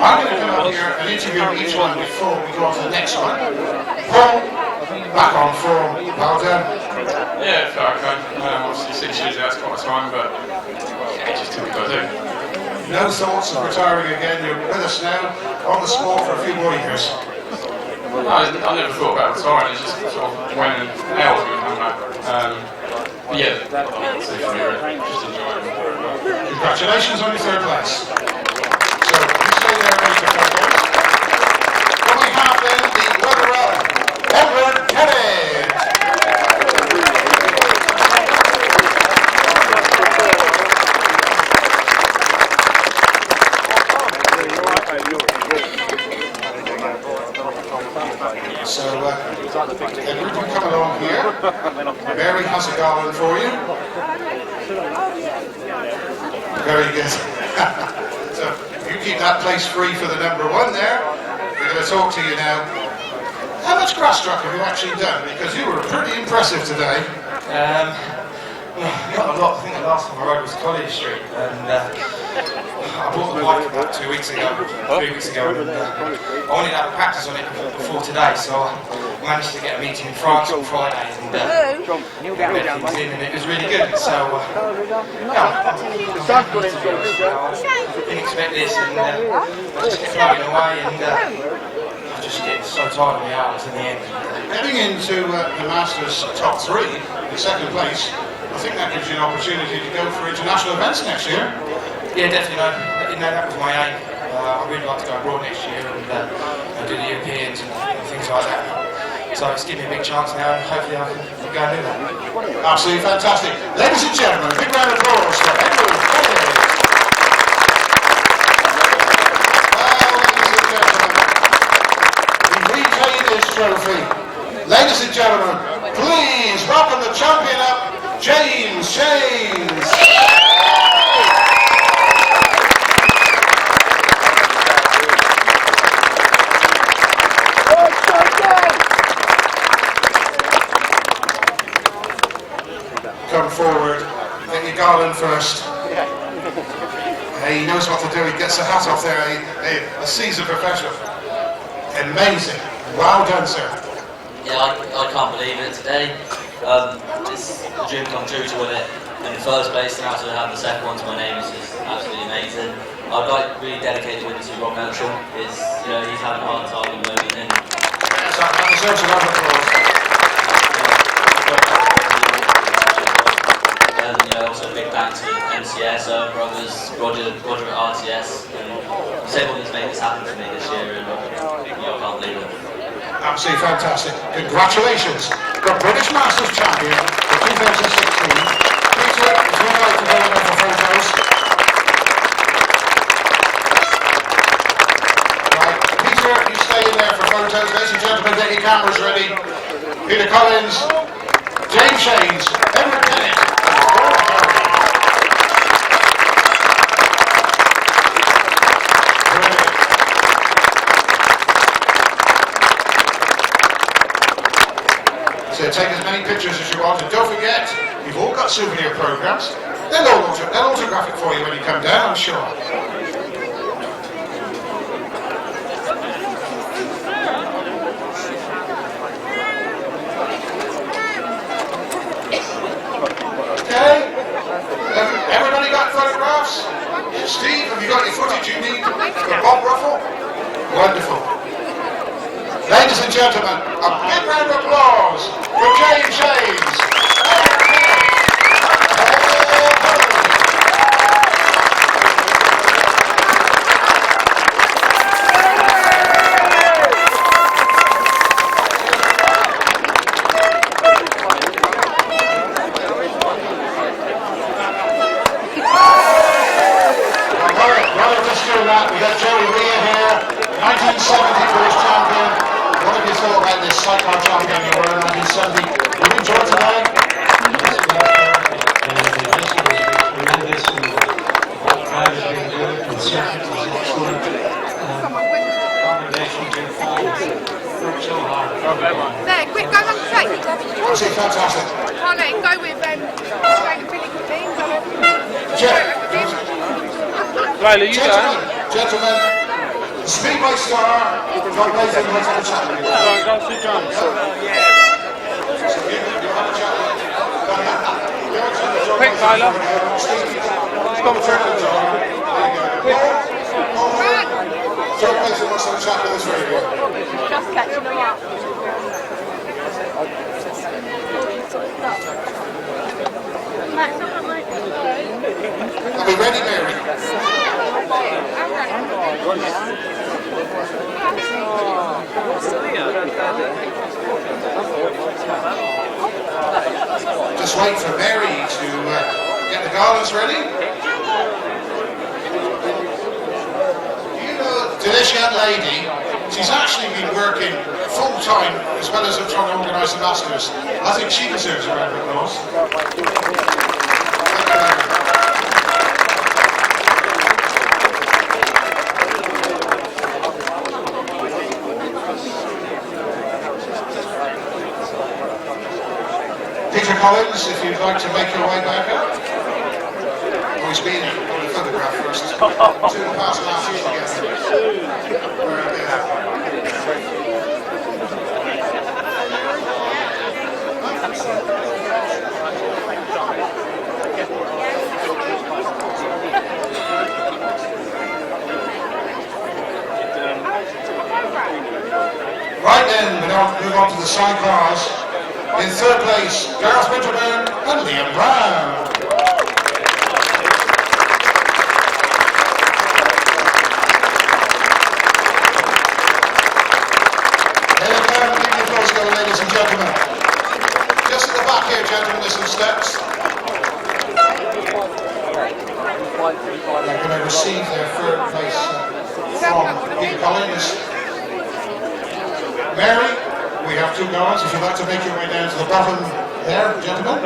I'm going to come out here and interview each one before we go on to the next one. Paul, back on form. Well done. Yeah, it felt okay. Obviously 6 years out is quite a time, but yeah, just do what I do. No thoughts of retiring again. You're with us now on the sport for a few more years. No, I never thought about retiring. It's just sort of when and how I was going to come back. But yeah, I don't know, just enjoy it. Congratulations on your third place. So, you stay there ready for photos. Then we have then the runner-up, Edward Kelly. So, Edward, you come along here. Mary has a garland for you. Very good. So, you keep that place free for the number one there. We're going to talk to you now. How much Grasstrack have you actually done? Because you were pretty impressive today. Not a lot. I think the last time I rode was College Street, and I bought the bike about 3 weeks ago, and I wanted to have a practice on it before today, so I managed to get a meeting in France on Friday and get everything in, and it was really good. So yeah, didn't expect this, and I just kept floating away, and I just get so tired of the hours in the end. Heading into the Masters top three in second place, I think that gives you an opportunity to go for international events next year. Yeah, definitely. That was my aim. I'd really like to go abroad next year and do the Europeans and things like that. So it's given me a big chance now, and hopefully I can go and do that. Absolutely fantastic. Ladies and gentlemen, a big round of applause for Edward Kelly. Well, ladies and gentlemen, we've retained his trophy. Ladies and gentlemen, please welcome the champion up, James Shanes. Come forward, get your garland first. He knows what to do, he gets the hat off there, a seasoned professional. Amazing, well done, sir. Yeah, I can't believe it today. It's a dream come true to win it in the first place, and now to have the second one to my name is just absolutely amazing. I'd like to really dedicate the win to Patron. He's having a hard time at the moment, and that deserves a round of applause. Also a big thanks to MCS, brothers, Roger at RTS, and everyone that's made this happen for me this year, and I can't believe it. Absolutely fantastic. Congratulations, the British Masters champion for 2016. Peter, if you'd like to go in there for photos. Right, Peter, you stay in there for photos. Ladies and gentlemen, get your cameras ready. Peter Collins, James Shanes, Edward Kelly. So take as many pictures as you want, and don't forget, you've all got souvenir programs. They'll autograph it for you when you come down, I'm sure. Okay, everybody got photographs? Steve, have you got your footage you need for Bob Ruffle? Wonderful. Ladies and gentlemen, a big round of applause for James Shanes. While we're just doing that, we got Jerry Weir here, 1970 British champion. What have you thought about this sidecar champion you were in 1970? Did you enjoy today? Tremendous. The crowd has been circuit was excellent. Congregation did work so hard. There, quick, go on stage. Was it fantastic? Colin, go with Billy Green. Riley, you go. Gentlemen, Speedway star, John Nathan was on the chat with you. Go see John. Quick, Tyler. Just come through. John Nathan was on the chat with us very good. Just catching them up. Are we ready, Mary? Just wait for Mary to get the garlands ready. You know, to this young lady, she's actually been working full-time as well as trying to organise the Masters. I think she deserves a round of applause. Collins, if you'd like to make your way back up. Oh, he's been on the photograph first. 2 past last year together. Right then, we now move on to the sidecars. In third place, Gareth Winterburn and Liam Brown. Liam Brown, give me a close go, ladies and gentlemen. Just at the back here, gentlemen, there's some steps. They're going to receive their third place from Peter Collins. Mary, we have 2 guards. If you'd like to make your way down to the bottom there, gentlemen.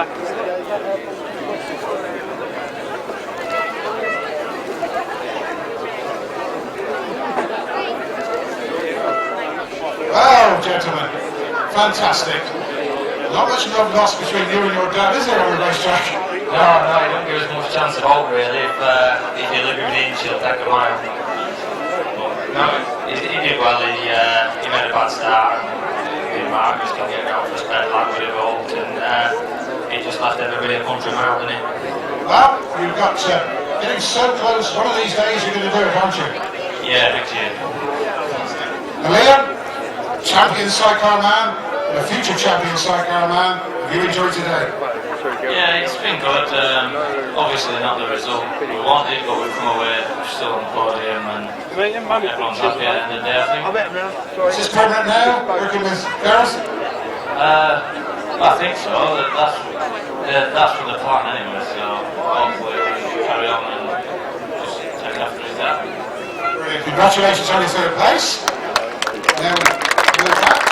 Wow, gentlemen. Fantastic. Not much love lost between you and your dad, is there, on the racetrack? No, you don't give us much chance of hope, really. If you live within inch, he'll take a mile. No, he did well. He made a bad start. Mark just got getting out for a spent like with a volt, and it just left everybody a country mile, didn't it? Well, you've got getting so close. One of these days you're going to do it, aren't you? Yeah, next year. And Liam, champion sidecar man, and a future champion sidecar man. Have you enjoyed today? Yeah, it's been good. Obviously not the result we wanted, but we've come away still on the podium, and everyone's happy at the end of the day, I think. Is this permanent now, working with Gareth? I think so. That's for the plan anyway, so hopefully we'll carry on and just take after his dad. Congratulations on your third place. Now we'll back.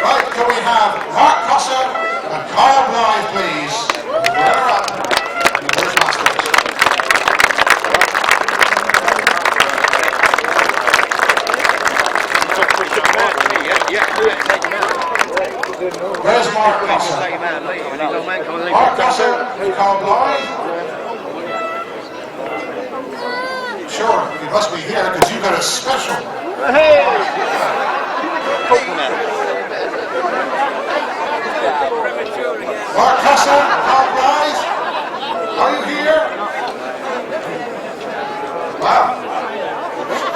Right, can we have Mark Cossar and Kyle Blyth, please? Runner-up in the British Masters. Where's Mark Cossar? Mark Cossar and Kyle Blyth. Sure, you must be here because you've got a special. Mark Cossar, Kyle Blyth, are you here? Wow.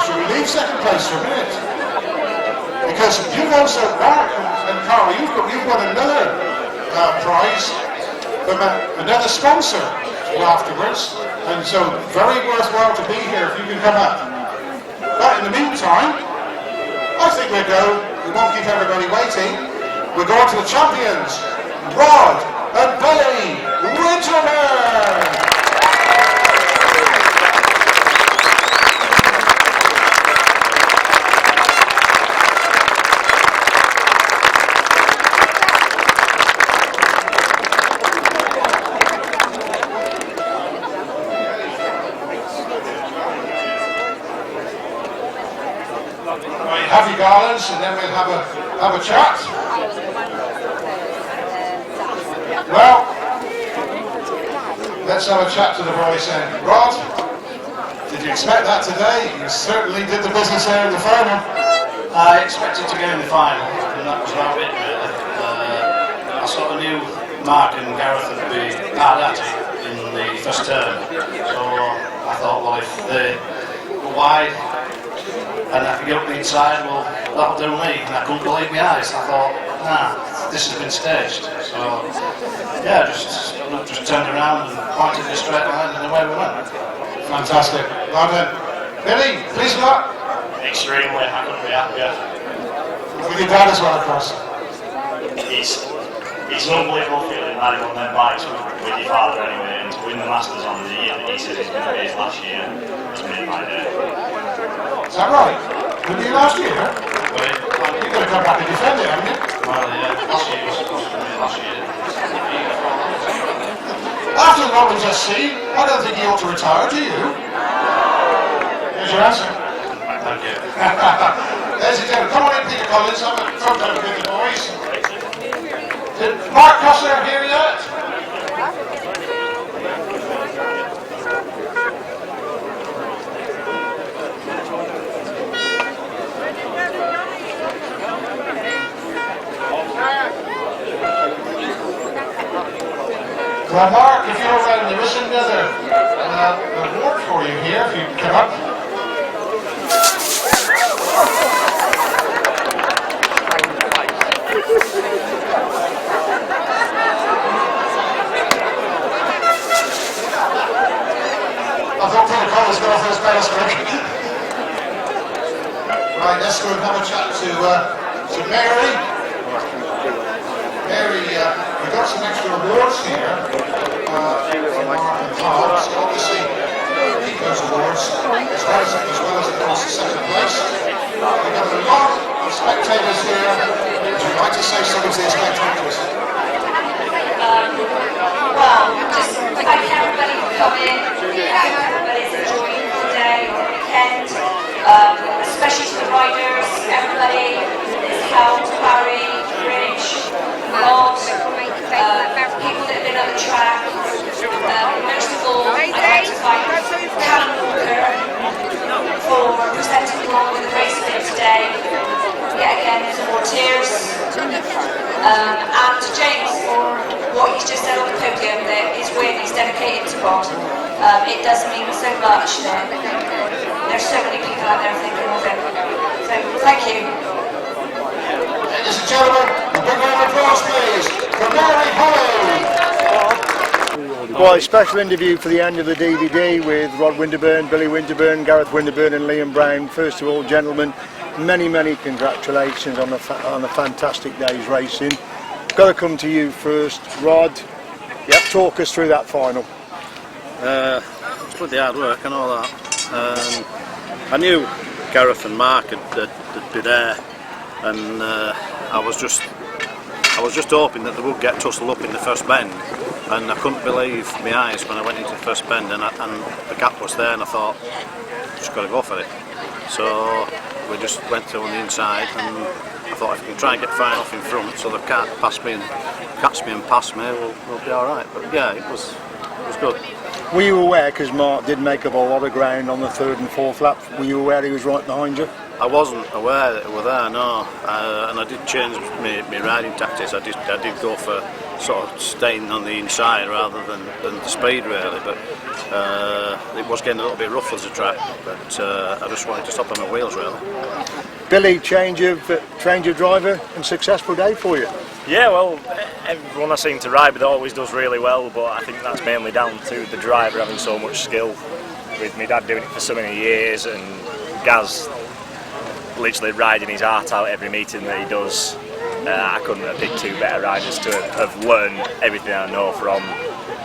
Should we leave second place for a minute? Because you've also, Mark and Carl, you've won another prize from another sponsor afterwards, and so very worthwhile to be here if you can come up. But in the meantime, I think we won't keep everybody waiting. We're going to the champions, Rod and Billy Winterburns. garlands, and then we'll have a chat. Well, let's have a chat to the boys then. Rod, did you expect that today? You certainly did the business there in the final. I expected to go in the final, and that was about it really. I sort of knew Mark and Gareth would be hard at it in the first term, so I thought, well, if they were wide and I could get up the inside, well, that'll do me. And I couldn't believe my eyes. I thought, nah, this has been staged. So yeah, just turned around and pointed in a straight line, and away we went. Fantastic. Well done. Billy, please with that. Extremely, I couldn't be happier. With your dad as well, of course. It's an unbelievable feeling riding on them bikes with your father anyway, and to win the Masters on the year that he says he's going to be his last year, it's made my day. Is that right? Did you last year? You're going to come back and defend it, haven't you? Well, yeah, last year was supposed to be last year. After what we've just seen, I don't think he ought to retire, do you? Here's your answer. Thank you. Ladies and gentlemen, come on in, Peter Collins. Have a photo with the boys. Did Mark Cossar here yet? Well, Mark, if you're around the listen, there's an award for you here, if you come up. I thought Peter Collins got off those pedals quick. Right, let's go and have a chat to Mary. Mary, we've got some extra awards here from Mark and Tom, so obviously keep those awards as well as of course the second place. We've got a lot of spectators here. Would you like to say something to the spectators? Well, just thank everybody for coming. Thank everybody's enjoying the day or weekend, especially to the riders, everybody that's helped, Barry, Rich, Rod, people that have been on the track. Most of all, I'd like to thank Callum Walker for presenting along with the race day today. Yet again, there's more tears. And James for what he's just said on the podium, that his win is dedicated to God. It does mean so much that there's so many people out there thinking of him. So thank you. Ladies and gentlemen, a big round of applause please for Mary Holly. Well, a special interview for the end of the DVD with Rod Winterburn, Billy Winterburn, Gareth Winterburn and Liam Brown. First of all, gentlemen, many congratulations on a fantastic day's racing. Got to come to you first, Rod. Yep. Talk us through that final. It's pretty hard work and all that. I knew Gareth and Mark would be there, and I was just hoping that they would get tussled up in the first bend, and I couldn't believe my eyes when I went into the first bend and the gap was there, and I thought, just got to go for it. So we just went through on the inside, and I thought if we can try and get fine off in front so they can't pass me and catch me and pass me, we'll be alright. But yeah, it was good. Were you aware, because Mark did make up a lot of ground on the third and fourth lap, were you aware he was right behind you? I wasn't aware that they were there, no, and I did change my riding tactics. I did go for sort of staying on the inside rather than the speed really, but it was getting a little bit rough as a track, but I just wanted to stop on my wheels really. Billy, change of driver and successful day for you. Yeah, well, everyone I seem to ride with always does really well, but I think that's mainly down to the driver having so much skill, with my dad doing it for so many years and Gaz literally riding his heart out every meeting that he does. I couldn't have picked two better riders to have learned everything I know from,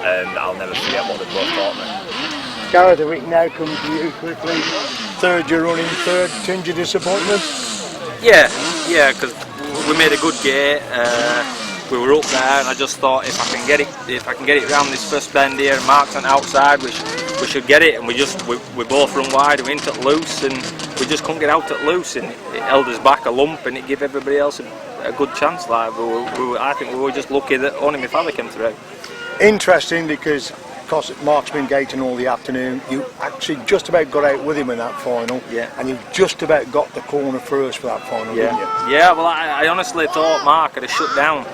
and I'll never forget what they both taught me. Gareth, we can now come to you quickly. Third year running, third, tinge of disappointment? Yeah, because we made a good gate. We were up there, and I just thought if I can get it round this first bend here, and Mark's on the outside, which we should get it, and we both run wide, we went at loose, and we just couldn't get out at loose, and it held us back a lump, and it gave everybody else a good chance. Like I think we were just lucky that only my father came through. Interesting, because Mark's been gating all the afternoon. You actually just about got out with him in that final, and you just about got the corner first for that final, didn't you? Yeah, well, I honestly thought Mark had shut down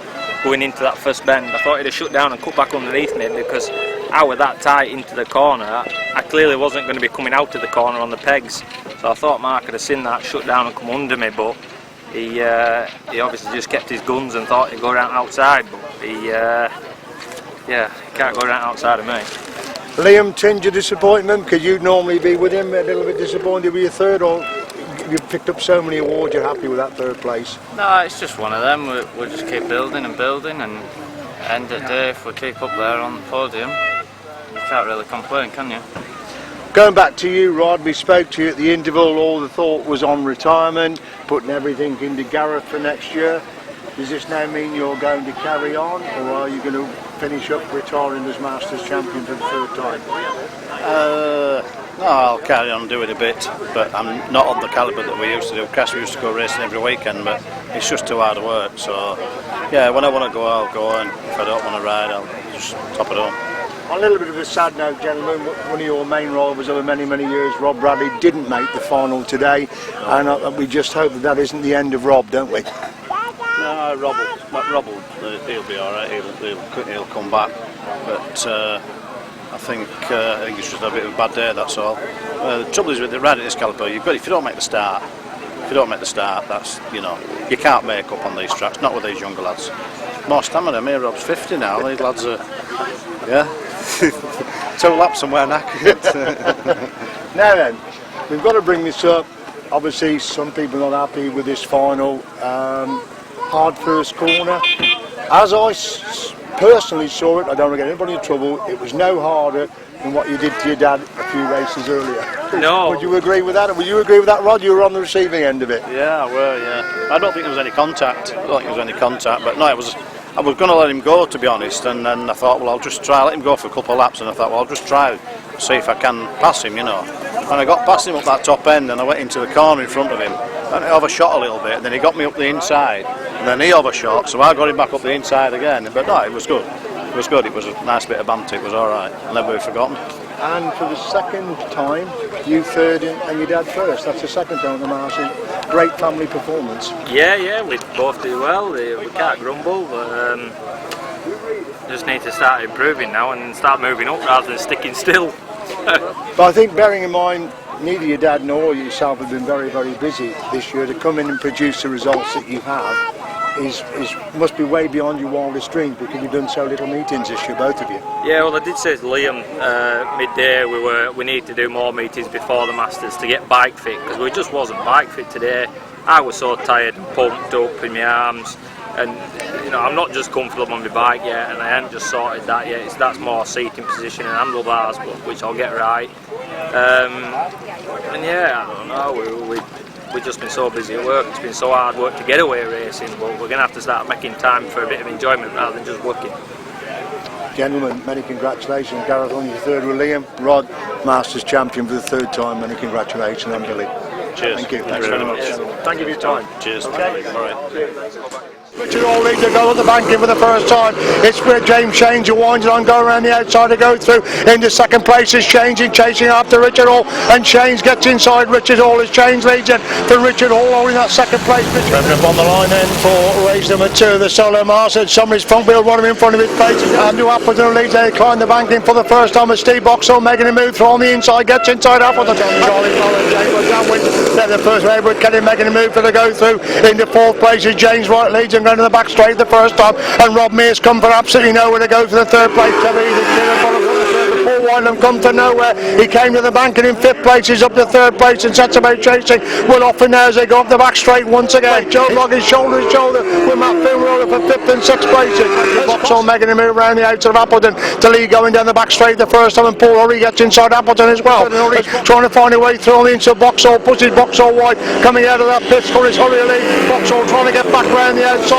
going into that first bend. I thought he'd have shut down and cut back underneath me, because I was that tight into the corner. I clearly wasn't going to be coming out of the corner on the pegs, so I thought Mark had seen that, shut down and come under me, but he obviously just kept his guns and thought he'd go around outside, but he can't go around outside of me. Liam, tinge of disappointment, because you'd normally be with him, a little bit disappointed with your third, or you picked up so many awards, you're happy with that third place? No, it's just one of them. We'll just keep building and building, and end of the day, if we keep up there on the podium, you can't really complain, can you? Going back to you, Rod, we spoke to you at the interval, all the thought was on retirement, putting everything into Gareth for next year. Does this now mean you're going to carry on, or are you going to finish up retiring as Masters champion for the third time? No, I'll carry on doing a bit, but I'm not on the calibre that we used to do. We used to go racing every weekend, but it's just too hard work. So, yeah, when I want to go, I'll go, and if I don't want to ride, I'll just top it home. On a little bit of a sad note, gentlemen, one of your main rivals over many, many years, Rob Bradley, didn't make the final today, and we just hope that that isn't the end of Rob, don't we? No, Rob he'll be all right. He'll come back, but I think it's just a bit of a bad day. That's all. The trouble is with the ride at this calibre, if you don't make the start, that's you can't make up on these tracks. Not with these younger lads. More stamina. Me, Rob's 50 now. These lads are 2 laps and we're knackered. Now then, we've got to bring this up. Obviously, some people are not happy with this final. Hard first corner. As I personally saw it, I don't want to get anybody in trouble, it was no harder than what you did to your dad a few races earlier. No. Would you agree with that? Would you agree with that, Rod? You were on the receiving end of it. Yeah, I were, yeah. I don't think there was any contact. But no, I was going to let him go, to be honest, and then I thought, well, I'll just try, let him go for a couple of laps, and I thought, well, I'll just try, see if I can pass him, And I got past him up that top end, and I went into the corner in front of him, and he overshot a little bit, and then he got me up the inside, and then he overshot, so I got him back up the inside again. But no, it was good. It was good. It was a nice bit of banter. It was all right. I'll never be forgotten. And for the second time, you third and your dad first. That's the second time at the Masters. Great family performance. Yeah, we both do well. We can't grumble. But, just need to start improving now and start moving up rather than sticking still. But I think, bearing in mind, neither your dad nor yourself have been very, very busy this year. To come in and produce the results that you have must be way beyond your wildest dreams, because you've done so little meetings this year, both of you. Yeah, well, I did say to Liam midday we need to do more meetings before the Masters to get bike fit, because we just wasn't bike fit today. I was so tired and pumped up in my arms, and I'm not just comfortable on my bike yet, and I haven't just sorted that yet. That's more seating position and handlebars, which I'll get right. And yeah, I don't know, we've just been so busy at work. It's been so hard work to get away racing, but we're going to have to start making time for a bit of enjoyment rather than just working. Gentlemen, many congratulations. Gareth on your third with Liam. Rod, Masters champion for the third time. Many congratulations on Billy. Cheers. Thank you. Thanks very much. Thank you for your time. Cheers. Okay. All right. Richard Hall leads to go at the banking for the first time. It's where James Shanes, who winds it on, go around the outside to go through into second place. Is chasing after Richard Hall, and Shanes gets inside Richard Hall as Shanes leads in for Richard Hall holding that second place. Up on the line then for race number 2, the Solo Masters. Somebody's front wheel running in front of his face. Andrew Appleton leads. They climb the banking for the first time as Steve Boxall making a move through on the inside, gets inside Appleton. Charlie Florence, they're the first way, but Kenny making a move for the go through into fourth place as James Wright leads and going to the back straight the first time, and Rob Mears come for absolutely nowhere to go for the third place. Paul Wylam come for nowhere. He came to the bank and in fifth place is up to third place and sets about chasing Will Offen now as they go up the back straight once again. Joe Loggins shoulder to shoulder with Matt Finroller for fifth and sixth places. Boxall making a move around the outside of Appleton to Lee going down the back straight the first time, and Paul Hurry gets inside Appleton as well. Trying to find a way through on the inside. Boxall pushes Boxall wide coming out of that pit for his Hurry lead. Boxall trying to get back around the outside.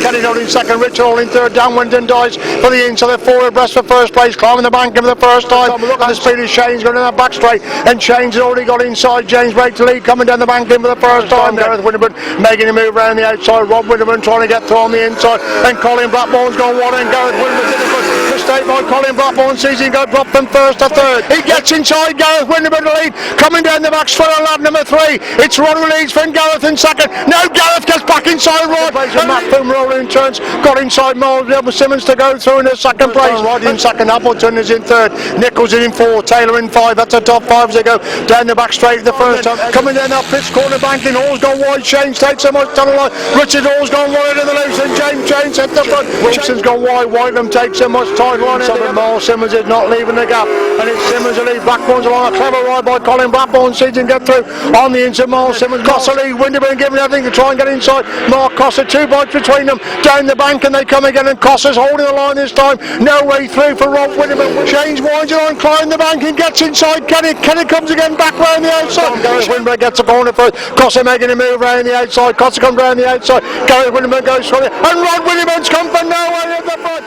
Kenny Hall in second, Richard Hall in third, Downwind and Dice for the inside. They're forward abreast for first place. He's climbing the bank for the first time. Look at the speed of Shane's going in that back straight, and Shane's already got inside. James break to lead, coming down the bank for the first time. Gareth Winterburn making a move around the outside. Rob Winterburn trying to get through on the inside, and Colin Blackbourne's gone one, and Gareth Winterburn did a good mistake by Colin Blackbourne. Sees him go drop from first to third. He gets inside. Gareth Winterburn to lead, coming down the back straight on lap number 3. It's Ron who leads from Gareth in second. No, Gareth gets back inside Rod. And Matt Boom rolling turns, got inside Miles Simmons to go through in the second place. Rod in second, Appleton is in third, Nichols is in 4, Taylor in 5. That's the top 5 as they go down the back straight the first time. Coming down that pitch corner banking, Hall's gone wide, Shane's takes so much tunnel line. Richard Hall's gone wide in the loose, and James Chains at the front. Wilson's gone wide, Whitelam takes so much title on it. Miles Simmons is not leaving the gap, and it's Simmons who leads. Blackbourne's along, a clever ride by Colin Blackbourne, sees him get through on the inside. Miles Simmons, Cossar lead, Winterburn giving everything to try and get inside. Mark Cossar, 2 bites between them, down the bank, and they come again, and Cossar's holding the line this time. No way through for Rob Winterburn. Shane's winds it on, climbing the bank and gets inside. Kenny comes again back round the outside. Gareth Winterburn gets a corner first. Cossar making a move round the outside. Cossar comes round the outside. Gareth Winterburn goes for it, and Rod Winterburn's come from nowhere at the front.